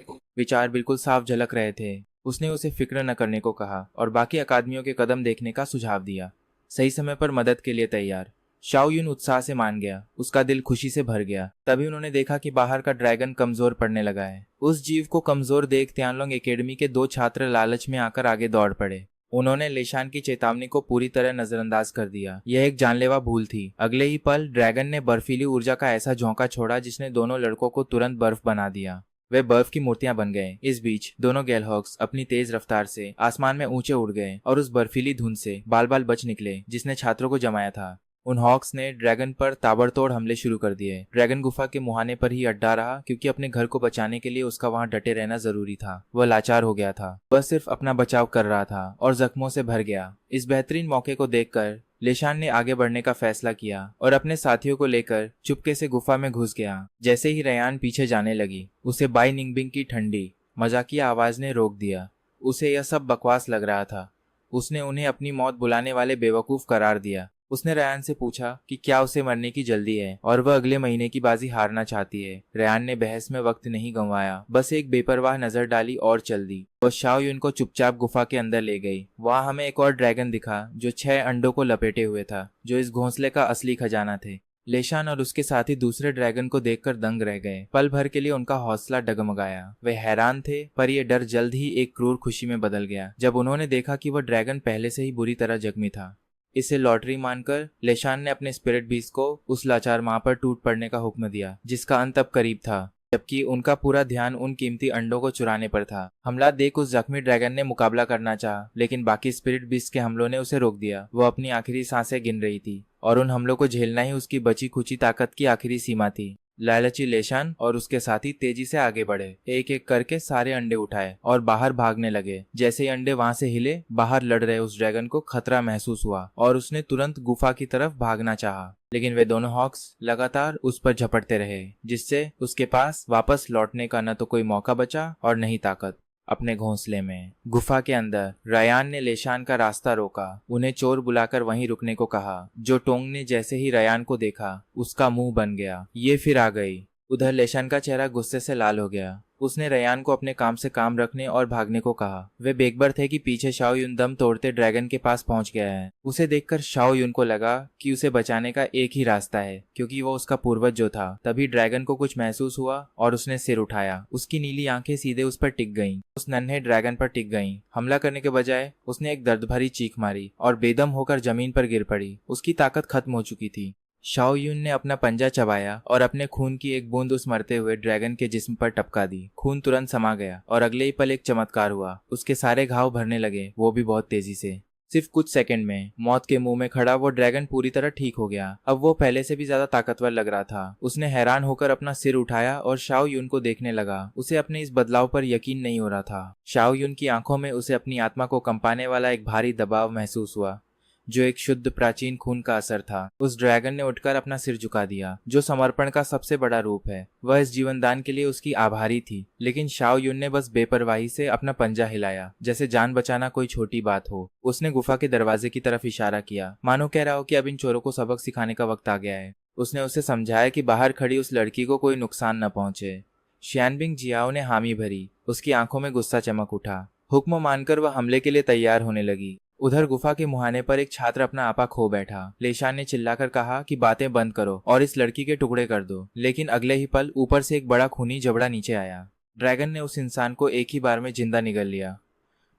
गो। विचार बिल्कुल साफ झलक रहे थे। उसने उसे फिक्र न करने को कहा और बाकी अकादमियों के कदम देखने का सुझाव दिया। सही समय पर मदद के लिए तैयार। शाओ युन उत्साह से मान गया। उसका दिल खुशी से भर गया। तभी उन्होंने देखा कि बाहर का ड्रैगन कमजोर पड़ने लगा है। उस जीव को कमजोर देख त्यानलोंग एकेडमी के 2 छात्र लालच में आकर आगे दौड़ पड़े। उन्होंने लेशान की चेतावनी को पूरी तरह नजरअंदाज कर दिया। यह एक जानलेवा भूल थी। अगले ही पल ड्रैगन ने बर्फीली ऊर्जा का ऐसा झोंका छोड़ा जिसने दोनों लड़कों को तुरंत बर्फ बना दिया। वे बर्फ की मूर्तियां बन गए। इस बीच दोनों गैलहॉक्स अपनी तेज रफ्तार से आसमान में ऊंचे उड़ गए और उस बर्फीली धुंध से बाल बाल बच निकले जिसने छात्रों को जमाया था। उन हॉक्स ने ड्रैगन पर ताबड़तोड़ हमले शुरू कर दिए। ड्रैगन गुफा के मुहाने पर ही अड्डा रहा क्योंकि अपने घर को बचाने के लिए उसका वहां डटे रहना जरूरी था। वह लाचार हो गया था। वह सिर्फ अपना बचाव कर रहा था और जख्मों से भर गया। इस बेहतरीन मौके को देखकर लेशान ने आगे बढ़ने का फैसला किया और अपने साथियों को लेकर चुपके से गुफा में घुस गया। जैसे ही रयान पीछे जाने लगी उसे बाई निंगबिंग की ठंडी मजाकिया आवाज ने रोक दिया। उसे यह सब बकवास लग रहा था। उसने उन्हें अपनी मौत बुलाने वाले बेवकूफ करार दिया। उसने रयान से पूछा कि क्या उसे मरने की जल्दी है और वह अगले महीने की बाजी हारना चाहती है। रयान ने बहस में वक्त नहीं गंवाया, बस एक बेपरवाह नजर डाली और चल दी। वह शाओ युन को चुपचाप गुफा के अंदर ले गई। वहां हमें एक और ड्रैगन दिखा जो 6 अंडों को लपेटे हुए था, जो इस घोंसले का असली खजाना थे। लेशान और उसके साथी दूसरे ड्रैगन को देखकर दंग रह गए। पल भर के लिए उनका हौसला डगमगाया। वे हैरान थे, पर यह डर जल्द ही एक क्रूर खुशी में बदल गया जब उन्होंने देखा कि वह ड्रैगन पहले से ही बुरी तरह जख्मी था। इसे लॉटरी मानकर लेशान ने अपने स्पिरिट बीस्ट को उस लाचार मां पर टूट पड़ने का हुक्म दिया जिसका अंत अब करीब था, जबकि उनका पूरा ध्यान उन कीमती अंडों को चुराने पर था। हमला देख उस जख्मी ड्रैगन ने मुकाबला करना चाहा, लेकिन बाकी स्पिरिट बीस्ट के हमलों ने उसे रोक दिया। वो अपनी आखिरी सांसें गिन रही थी और उन हमलों को झेलना ही उसकी बची खुची ताकत की आखिरी सीमा थी। लालची लेशान और उसके साथी तेजी से आगे बढ़े। एक एक करके सारे अंडे उठाए और बाहर भागने लगे। जैसे ही अंडे वहां से हिले, बाहर लड़ रहे उस ड्रैगन को खतरा महसूस हुआ और उसने तुरंत गुफा की तरफ भागना चाहा, लेकिन वे दोनों हॉक्स लगातार उस पर झपटते रहे, जिससे उसके पास वापस लौटने का न तो कोई मौका बचा और न ही ताकत। अपने घोंसले में गुफा के अंदर रयान ने लेशान का रास्ता रोका। उन्हें चोर बुलाकर वहीं रुकने को कहा। जो टोंग ने जैसे ही रयान को देखा उसका मुंह बन गया। ये फिर आ गई। उधर लेशान का चेहरा गुस्से से लाल हो गया। उसने रयान को अपने काम से काम रखने और भागने को कहा। वे बेखबर थे कि पीछे शाओ युन दम तोड़ते ड्रैगन के पास पहुंच गया है। उसे देखकर शाओ युन को लगा कि उसे बचाने का एक ही रास्ता है, क्योंकि वो उसका पूर्वज जो था। तभी ड्रैगन को कुछ महसूस हुआ और उसने सिर उठाया। उसकी नीली आंखें सीधे उस पर टिक गईं। उस नन्हे ड्रैगन पर टिक गईं। हमला करने के बजाय उसने एक दर्द भरी चीख मारी और बेदम होकर जमीन पर गिर पड़ी। उसकी ताकत खत्म हो चुकी थी। शाओ युन ने अपना पंजा चबाया और अपने खून की एक बूंद उस मरते हुए ड्रैगन के जिस्म पर टपका दी। खून तुरंत समा गया और अगले ही पल एक चमत्कार हुआ। उसके सारे घाव भरने लगे, वो भी बहुत तेजी से। सिर्फ कुछ सेकंड में मौत के मुंह में खड़ा वो ड्रैगन पूरी तरह ठीक हो गया। अब वो पहले से भी ज्यादा ताकतवर लग रहा था। उसने हैरान होकर अपना सिर उठाया और शाओ युन को देखने लगा। उसे अपने इस बदलाव पर यकीन नहीं हो रहा था। शाओ युन की आंखों में उसे अपनी आत्मा को कंपाने वाला एक भारी दबाव महसूस हुआ, जो एक शुद्ध प्राचीन खून का असर था। उस ड्रैगन ने उठकर अपना सिर झुका दिया, जो समर्पण का सबसे बड़ा रूप है। वह इस जीवन दान के लिए उसकी आभारी थी, लेकिन शाओ युन ने बस बेपरवाही से अपना पंजा हिलाया, जैसे जान बचाना कोई छोटी बात हो। उसने गुफा के दरवाजे की तरफ इशारा किया, मानो कह रहा हो कि अब इन चोरों को सबक सिखाने का वक्त आ गया है। उसने उसे समझाया कि बाहर खड़ी उस लड़की को कोई नुकसान न पहुंचे। शियानबिंग जियाओ ने हामी भरी। उसकी आंखों में गुस्सा चमक उठा। हुक्म मानकर वह हमले के लिए तैयार होने लगी। उधर गुफा के मुहाने पर एक छात्र अपना आपा खो बैठा। लेशान ने चिल्लाकर कहा कि बातें बंद करो और इस लड़की के टुकड़े कर दो, लेकिन अगले ही पल ऊपर से एक बड़ा खूनी जबड़ा नीचे आया। ड्रैगन ने उस इंसान को एक ही बार में जिंदा निगल लिया।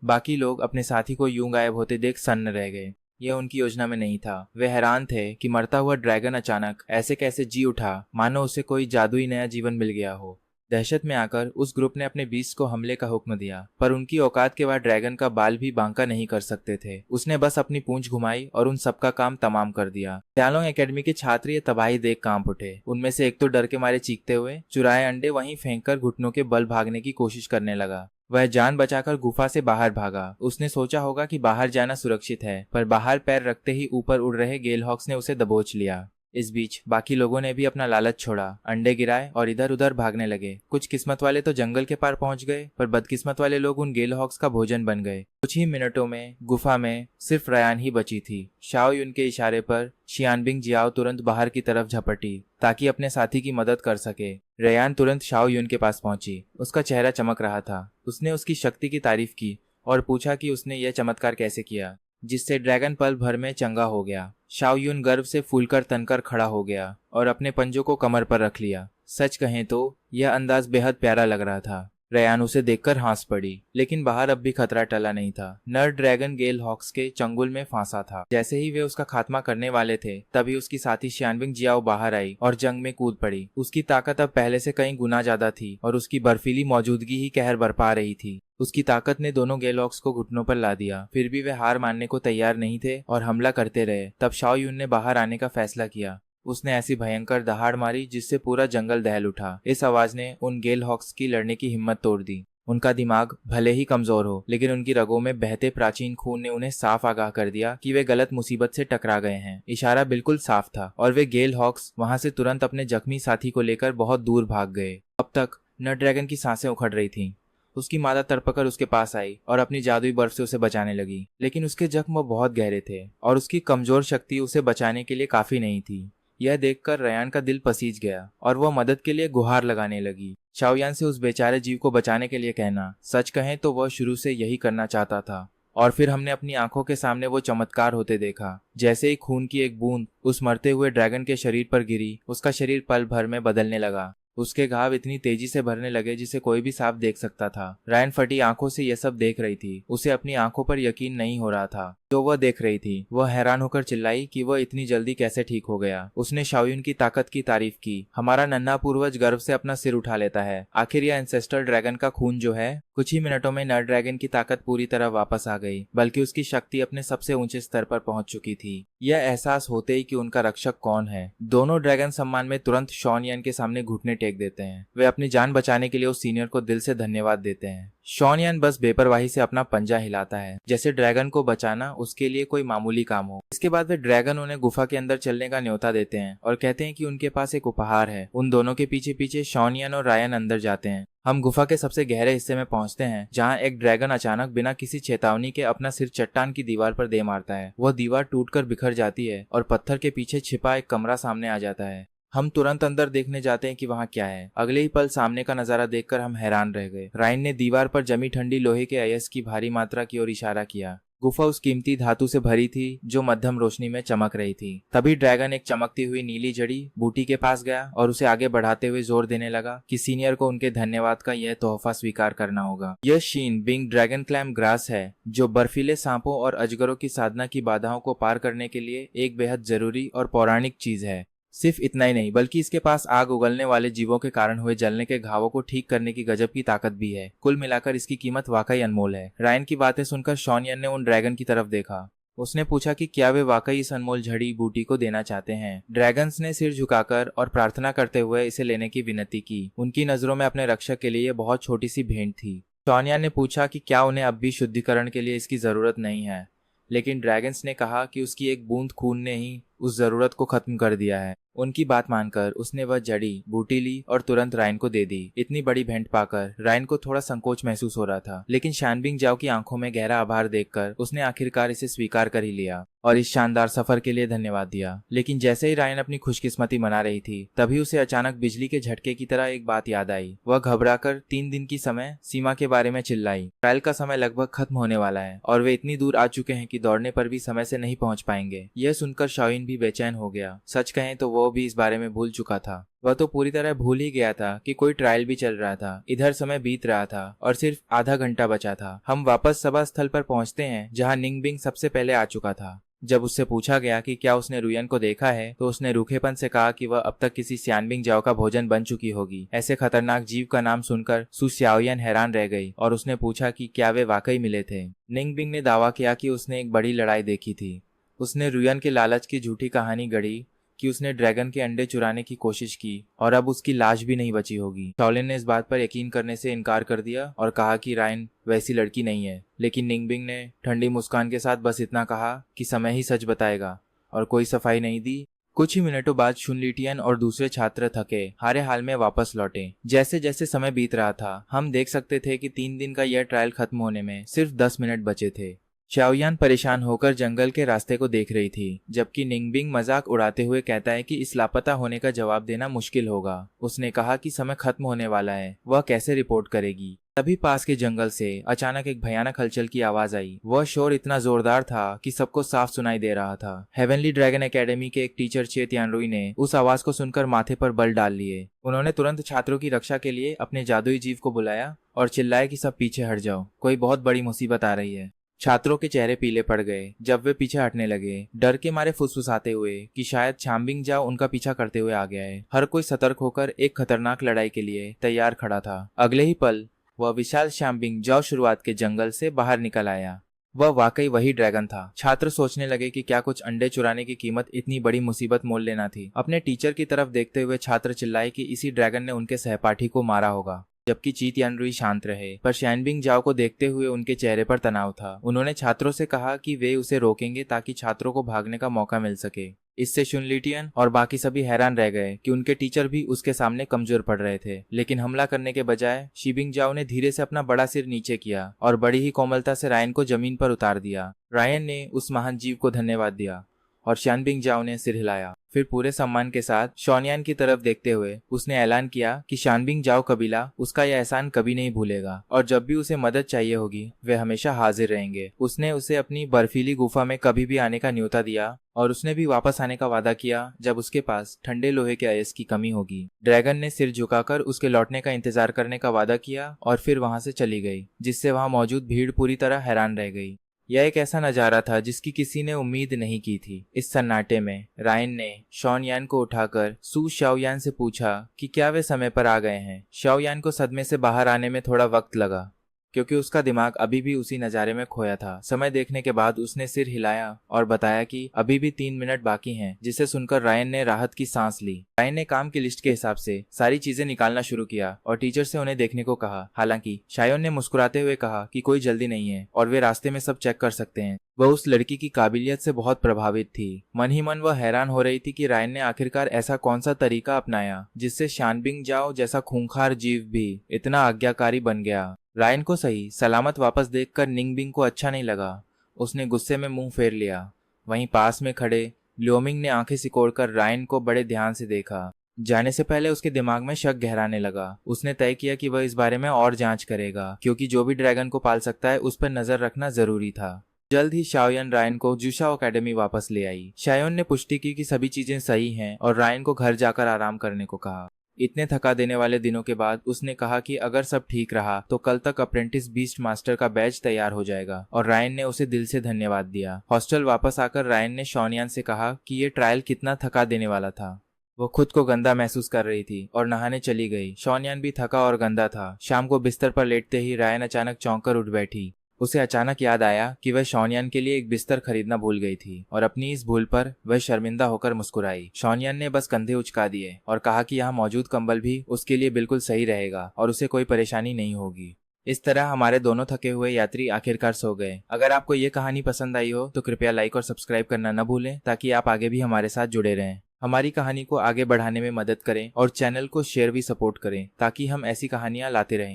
बाकी लोग अपने साथी को यूं गायब होते देख सन्न रह गए। यह उनकी योजना में नहीं था। वे हैरान थे कि मरता हुआ ड्रैगन अचानक ऐसे कैसे जी उठा, मानो उसे कोई जादुई नया जीवन मिल गया हो। दहशत में आकर उस ग्रुप ने अपने बीस्ट को हमले का हुक्म दिया, पर उनकी औकात के बाद ड्रैगन का बाल भी बांका नहीं कर सकते थे। उसने बस अपनी पूंछ घुमाई और उन सबका काम तमाम कर दिया। त्यालोंग एकेडमी के छात्र ये तबाही देख कांप उठे। उनमें से एक तो डर के मारे चीखते हुए चुराए अंडे वहीं फेंककर घुटनों के बल भागने की कोशिश करने लगा। वह जान बचाकर गुफा से बाहर भागा। उसने सोचा होगा कि बाहर जाना सुरक्षित है, पर बाहर पैर रखते ही ऊपर उड़ रहे गेलहॉक्स ने उसे दबोच लिया। इस बीच बाकी लोगों ने भी अपना लालच छोड़ा, अंडे गिराए और इधर उधर भागने लगे। कुछ किस्मत वाले तो जंगल के पार पहुंच गए, पर बदकिस्मत वाले लोग उन गेल हॉक्स का भोजन बन गए। कुछ ही मिनटों में गुफा में सिर्फ रयान ही बची थी। शाओ युन के इशारे पर शियानबिंग जियाओ तुरंत बाहर की तरफ झपटी ताकि अपने साथी की मदद कर सके। रयान तुरंत शाओ युन के पास पहुंची। उसका चेहरा चमक रहा था। उसने उसकी शक्ति की तारीफ की और पूछा कि उसने यह चमत्कार कैसे किया, जिससे ड्रैगन पल भर में चंगा हो गया। शाओ युन गर्व से फूलकर तनकर खड़ा हो गया और अपने पंजों को कमर पर रख लिया। सच कहें तो यह अंदाज बेहद प्यारा लग रहा था। रयान उसे देखकर हंस पड़ी, लेकिन बाहर अब भी खतरा टला नहीं था। नर ड्रैगन गेल हॉक्स के चंगुल में फांसा था। जैसे ही वे उसका खात्मा करने वाले थे, तभी उसकी साथी शियानबिंग जियाओ बाहर आई और जंग में कूद पड़ी। उसकी ताकत अब पहले से कई गुना ज्यादा थी और उसकी बर्फीली मौजूदगी ही कहर बरपा रही थी। उसकी ताकत ने दोनों गेल हॉक्स को घुटनों पर ला दिया। फिर भी वे हार मानने को तैयार नहीं थे और हमला करते रहे। तब शाओ युन ने बाहर आने का फैसला किया। उसने ऐसी भयंकर दहाड़ मारी जिससे पूरा जंगल दहल उठा। इस आवाज ने उन गेल हॉक्स की लड़ने की हिम्मत तोड़ दी। उनका दिमाग भले ही कमजोर हो, लेकिन उनकी रगों में बहते प्राचीन खून ने उन्हें साफ आगाह कर दिया कि वे गलत मुसीबत से टकरा गए हैं। इशारा बिल्कुल साफ था और वे गेल हॉक्स वहां से तुरंत अपने जख्मी साथी को लेकर बहुत दूर भाग गए। अब तक नर ड्रैगन की सांसें उखड़ रही थीं। उसकी मादा तड़पकर उसके पास आई और अपनी जादुई बर्फ से उसे बचाने लगी, लेकिन उसके जख्म बहुत गहरे थे और उसकी कमजोर शक्ति उसे बचाने के लिए काफी नहीं थी। यह देखकर रयान का दिल पसीज गया और वह मदद के लिए गुहार लगाने लगी। शाओयान से उस बेचारे जीव को बचाने के लिए कहना, सच कहें तो वह शुरू से यही करना चाहता था। और फिर हमने अपनी आंखों के सामने वो चमत्कार होते देखा। जैसे ही खून की एक बूंद उस मरते हुए ड्रैगन के शरीर पर गिरी, उसका शरीर पल भर में बदलने लगा। उसके घाव इतनी तेजी से भरने लगे जिसे कोई भी साफ देख सकता था। रायन फटी आंखों से यह सब देख रही थी। उसे अपनी आंखों पर यकीन नहीं हो रहा था जो वह देख रही थी। वह हैरान होकर चिल्लाई कि वह इतनी जल्दी कैसे ठीक हो गया। उसने शाओयुन की ताकत की तारीफ की। हमारा नन्हा पूर्वज गर्व से अपना सिर उठा लेता है। आखिर यह एंसेस्टर ड्रैगन का खून जो है। कुछ ही मिनटों में नर ड्रैगन की ताकत पूरी तरह वापस आ गई, बल्कि उसकी शक्ति अपने सबसे ऊंचे स्तर पर पहुंच चुकी थी। यह एहसास होते ही कि उनका रक्षक कौन है, दोनों ड्रैगन सम्मान में तुरंत शॉन यान के सामने घुटने टेक देते हैं। वे अपनी जान बचाने के लिए उस सीनियर को दिल से धन्यवाद देते हैं। शॉन यान बस बेपरवाही से अपना पंजा हिलाता है, जैसे ड्रैगन को बचाना उसके लिए कोई मामूली काम हो। इसके बाद वे ड्रैगन उन्हें गुफा के अंदर चलने का न्योता देते हैं और कहते हैं कि उनके पास एक उपहार है। उन दोनों के पीछे पीछे शॉन यान और रायन अंदर जाते हैं। हम गुफा के सबसे गहरे हिस्से में पहुंचते हैं, जहां एक ड्रैगन अचानक बिना किसी चेतावनी के अपना सिर चट्टान की दीवार पर दे मारता है। वह दीवार टूटकर बिखर जाती है और पत्थर के पीछे छिपा एक कमरा सामने आ जाता है। हम तुरंत अंदर देखने जाते हैं कि वहाँ क्या है। अगले ही पल सामने का नजारा देखकर हम हैरान रह गए। रायन ने दीवार पर जमी ठंडी लोहे के अयस्क की भारी मात्रा की ओर इशारा किया। गुफा उस कीमती धातु से भरी थी जो मध्यम रोशनी में चमक रही थी। तभी ड्रैगन एक चमकती हुई नीली जड़ी बूटी के पास गया और उसे आगे बढ़ाते हुए जोर देने लगा कि सीनियर को उनके धन्यवाद का यह तोहफा स्वीकार करना होगा। यह शीन बिंग ड्रैगन क्लैम ग्रास है, जो बर्फीले सांपों और अजगरों की साधना की बाधाओं को पार करने के लिए एक बेहद जरूरी और पौराणिक चीज है। सिर्फ इतना ही नहीं, बल्कि इसके पास आग उगलने वाले जीवों के कारण हुए जलने के घावों को ठीक करने की गजब की ताकत भी है। कुल मिलाकर इसकी कीमत वाकई अनमोल है। रायन की बातें सुनकर शॉन यान ने उन ड्रैगन की तरफ देखा। उसने पूछा कि क्या वे वाकई इस अनमोल झड़ी बूटी को देना चाहते हैं। ड्रैगन्स ने सिर झुकाकर और प्रार्थना करते हुए इसे लेने की विनती की। उनकी नजरों में अपने रक्षक के लिए बहुत छोटी सी भेंट थी। शॉन यान ने पूछा कि क्या उन्हें अब भी शुद्धिकरण के लिए इसकी जरूरत नहीं है, लेकिन ड्रैगन्स ने कहा कि उसकी एक बूंद खून ने ही उस जरूरत को खत्म कर दिया है। उनकी बात मानकर उसने वह जड़ी बूटी ली और तुरंत रायन को दे दी। इतनी बड़ी भेंट पाकर रायन को थोड़ा संकोच महसूस हो रहा था, लेकिन शानबिंग जाओ की आंखों में गहरा आभार देखकर उसने आखिरकार इसे स्वीकार कर ही लिया और इस शानदार सफर के लिए धन्यवाद दिया। लेकिन जैसे ही रायन अपनी खुशकिस्मती मना रही थी, तभी उसे अचानक बिजली के झटके की तरह एक बात याद आई। वह घबराकर 3 दिन की समय सीमा के बारे में चिल्लाई। ट्रायल का समय लगभग खत्म होने वाला है और वे इतनी दूर आ चुके हैं कि दौड़ने पर भी समय से नहीं पहुंच पाएंगे। यह सुनकर शाओइन भी बेचैन हो गया। सच कहें तो वो भी इस बारे में भूल चुका था। वह तो पूरी तरह भूल ही गया था कि कोई ट्रायल भी चल रहा था। इधर समय बीत रहा था और सिर्फ आधा घंटा बचा था। हम वापस सभा स्थल पर पहुंचते हैं, जहां निंगबिंग सबसे पहले आ चुका था। जब उससे पूछा गया कि क्या उसने रुयन को देखा है, तो उसने रूखेपन से कहा कि वह अब तक किसी सियानबिंग जाओ का भोजन बन चुकी होगी। ऐसे खतरनाक जीव का नाम सुनकर सु शाओयान हैरान रह गई और उसने पूछा कि क्या वे वाकई मिले थे। निंगबिंग ने दावा किया कि उसने एक बड़ी लड़ाई देखी थी। उसने रुयन के लालच की झूठी कहानी गढ़ी कि उसने ड्रैगन के अंडे चुराने की कोशिश की और अब उसकी लाश भी नहीं बची होगी। शाओलिन ने इस बात पर यकीन करने से इनकार कर दिया और कहा कि रायन वैसी लड़की नहीं है। लेकिन निंगबिंग ने ठंडी मुस्कान के साथ बस इतना कहा कि समय ही सच बताएगा और कोई सफाई नहीं दी कुछ ही मिनटों बाद शुनलिटियन और दूसरे छात्र थके हारे हाल में वापस लौटे। जैसे जैसे समय बीत रहा था हम देख सकते थे कि 3 दिन का यह ट्रायल खत्म होने में सिर्फ 10 मिनट बचे थे। शाओयान परेशान होकर जंगल के रास्ते को देख रही थी, जबकि निंगबिंग मजाक उड़ाते हुए कहता है कि इस लापता होने का जवाब देना मुश्किल होगा। उसने कहा कि समय खत्म होने वाला है, वह कैसे रिपोर्ट करेगी। तभी पास के जंगल से अचानक एक भयानक हलचल की आवाज आई। वह शोर इतना जोरदार था कि सबको साफ सुनाई दे रहा था। हेवनली ड्रैगन एकेडमी के एक टीचर चेत यानरुई ने उस आवाज को सुनकर माथे पर बल डाल लिए। उन्होंने तुरंत छात्रों की रक्षा के लिए अपने जादुई जीव को बुलाया और चिल्लाया कि सब पीछे हट जाओ, कोई बहुत बड़ी मुसीबत आ रही है। छात्रों के चेहरे पीले पड़ गए जब वे पीछे हटने लगे, डर के मारे फुसफुसाते हुए कि शायद शाम्बिंग जाओ उनका पीछा करते हुए आ गया है। हर कोई सतर्क होकर एक खतरनाक लड़ाई के लिए तैयार खड़ा था। अगले ही पल वह विशाल शाम्बिंग जाओ शुरुआत के जंगल से बाहर निकल आया। वह वाकई वही ड्रैगन था। छात्र सोचने लगे कि क्या कुछ अंडे चुराने की कीमत इतनी बड़ी मुसीबत मोल लेना थी। अपने टीचर की तरफ देखते हुए छात्र चिल्लाए कि इसी ड्रैगन ने उनके सहपाठी को मारा होगा। जबकि चीत यानरुई शांत रहे, पर शैनबिंग जाओ को देखते हुए उनके चेहरे पर तनाव था। उन्होंने छात्रों से कहा कि वे उसे रोकेंगे ताकि छात्रों को भागने का मौका मिल सके। इससे शुनलिटियन और बाकी सभी हैरान रह गए कि उनके टीचर भी उसके सामने कमजोर पड़ रहे थे। लेकिन हमला करने के बजाय शिबिंग जाओ ने धीरे से अपना बड़ा सिर नीचे किया और बड़ी ही कोमलता से रायन को जमीन पर उतार दिया। रायन ने उस महान जीव को धन्यवाद दिया और शैनबिंग जाओ ने सिर हिलाया। फिर पूरे सम्मान के साथ शॉनयान की तरफ देखते हुए उसने ऐलान किया कि शानबिंग जाओ कबीला उसका यह एहसान कभी नहीं भूलेगा और जब भी उसे मदद चाहिए होगी वे हमेशा हाजिर रहेंगे। उसने उसे अपनी बर्फीली गुफा में कभी भी आने का न्योता दिया और उसने भी वापस आने का वादा किया जब उसके पास ठंडे लोहे के अयस की कमी होगी। ड्रैगन ने सिर झुकाकर उसके लौटने का इंतजार करने का वादा किया और फिर वहां से चली गई, जिससे वहां मौजूद भीड़ पूरी तरह हैरान रह गई। यह एक ऐसा नजारा था जिसकी किसी ने उम्मीद नहीं की थी। इस सन्नाटे में रायन ने शॉनयान को उठाकर सू शाओयान से पूछा कि क्या वे समय पर आ गए हैं। शाओयान को सदमे से बाहर आने में थोड़ा वक्त लगा, क्योंकि उसका दिमाग अभी भी उसी नज़ारे में खोया था। समय देखने के बाद उसने सिर हिलाया और बताया कि अभी भी 3 मिनट बाकी हैं, जिसे सुनकर रायन ने राहत की सांस ली। रायन ने काम की लिस्ट के हिसाब से सारी चीजें निकालना शुरू किया और टीचर से उन्हें देखने को कहा। हालांकि शायोन ने मुस्कुराते हुए कहा कि कोई जल्दी नहीं है और वे रास्ते में सब चेक कर सकते हैं। वह उस लड़की की काबिलियत से बहुत प्रभावित थी। मन ही मन वह हैरान हो रही थी कि रायन ने आखिरकार ऐसा कौन सा तरीका अपनाया जिससे शानबिंग जाओ जैसा खूंखार जीव भी इतना आज्ञाकारी बन गया। रायन को सही सलामत वापस देखकर निंगबिंग को अच्छा नहीं लगा। उसने गुस्से में मुंह फेर लिया। वहीं पास में खड़े लियोमिंग ने आंखें सिकोड़कर रायन को बड़े ध्यान से देखा। जाने से पहले उसके दिमाग में शक गहराने लगा। उसने तय किया कि वह इस बारे में और जांच करेगा, क्योंकि जो भी ड्रैगन को पाल सकता है उस पर नजर रखना जरूरी था। जल्द ही शाओयान रायन को जुशाओ एकेडमी वापस ले आई। शायोन ने पुष्टि की कि सभी चीजें सही हैं और रायन को घर जाकर आराम करने को कहा। इतने थका देने वाले दिनों के बाद उसने कहा कि अगर सब ठीक रहा तो कल तक अप्रेंटिस बीस्ट मास्टर का बैच तैयार हो जाएगा और रायन ने उसे दिल से धन्यवाद दिया। हॉस्टल वापस आकर रायन ने शॉनयान से कहा कि ये ट्रायल कितना थका देने वाला था। वो खुद को गंदा महसूस कर रही थी और नहाने चली गई। शॉनयान भी थका और गंदा था। शाम को बिस्तर पर लेटते ही रायन अचानक चौंक कर उठ बैठी। उसे अचानक याद आया कि वह शॉनयान के लिए एक बिस्तर खरीदना भूल गई थी और अपनी इस भूल पर वह शर्मिंदा होकर मुस्कुराई। शॉनयान ने बस कंधे उचका दिए और कहा कि यहाँ मौजूद कंबल भी उसके लिए बिल्कुल सही रहेगा और उसे कोई परेशानी नहीं होगी। इस तरह हमारे दोनों थके हुए यात्री आखिरकार सो गए। अगर आपको ये कहानी पसंद आई हो तो कृपया लाइक और सब्सक्राइब करना न भूलें, ताकि आप आगे भी हमारे साथ जुड़े रहें। हमारी कहानी को आगे बढ़ाने में मदद करें और चैनल को शेयर भी सपोर्ट करें, ताकि हम ऐसी कहानियां लाते रहें।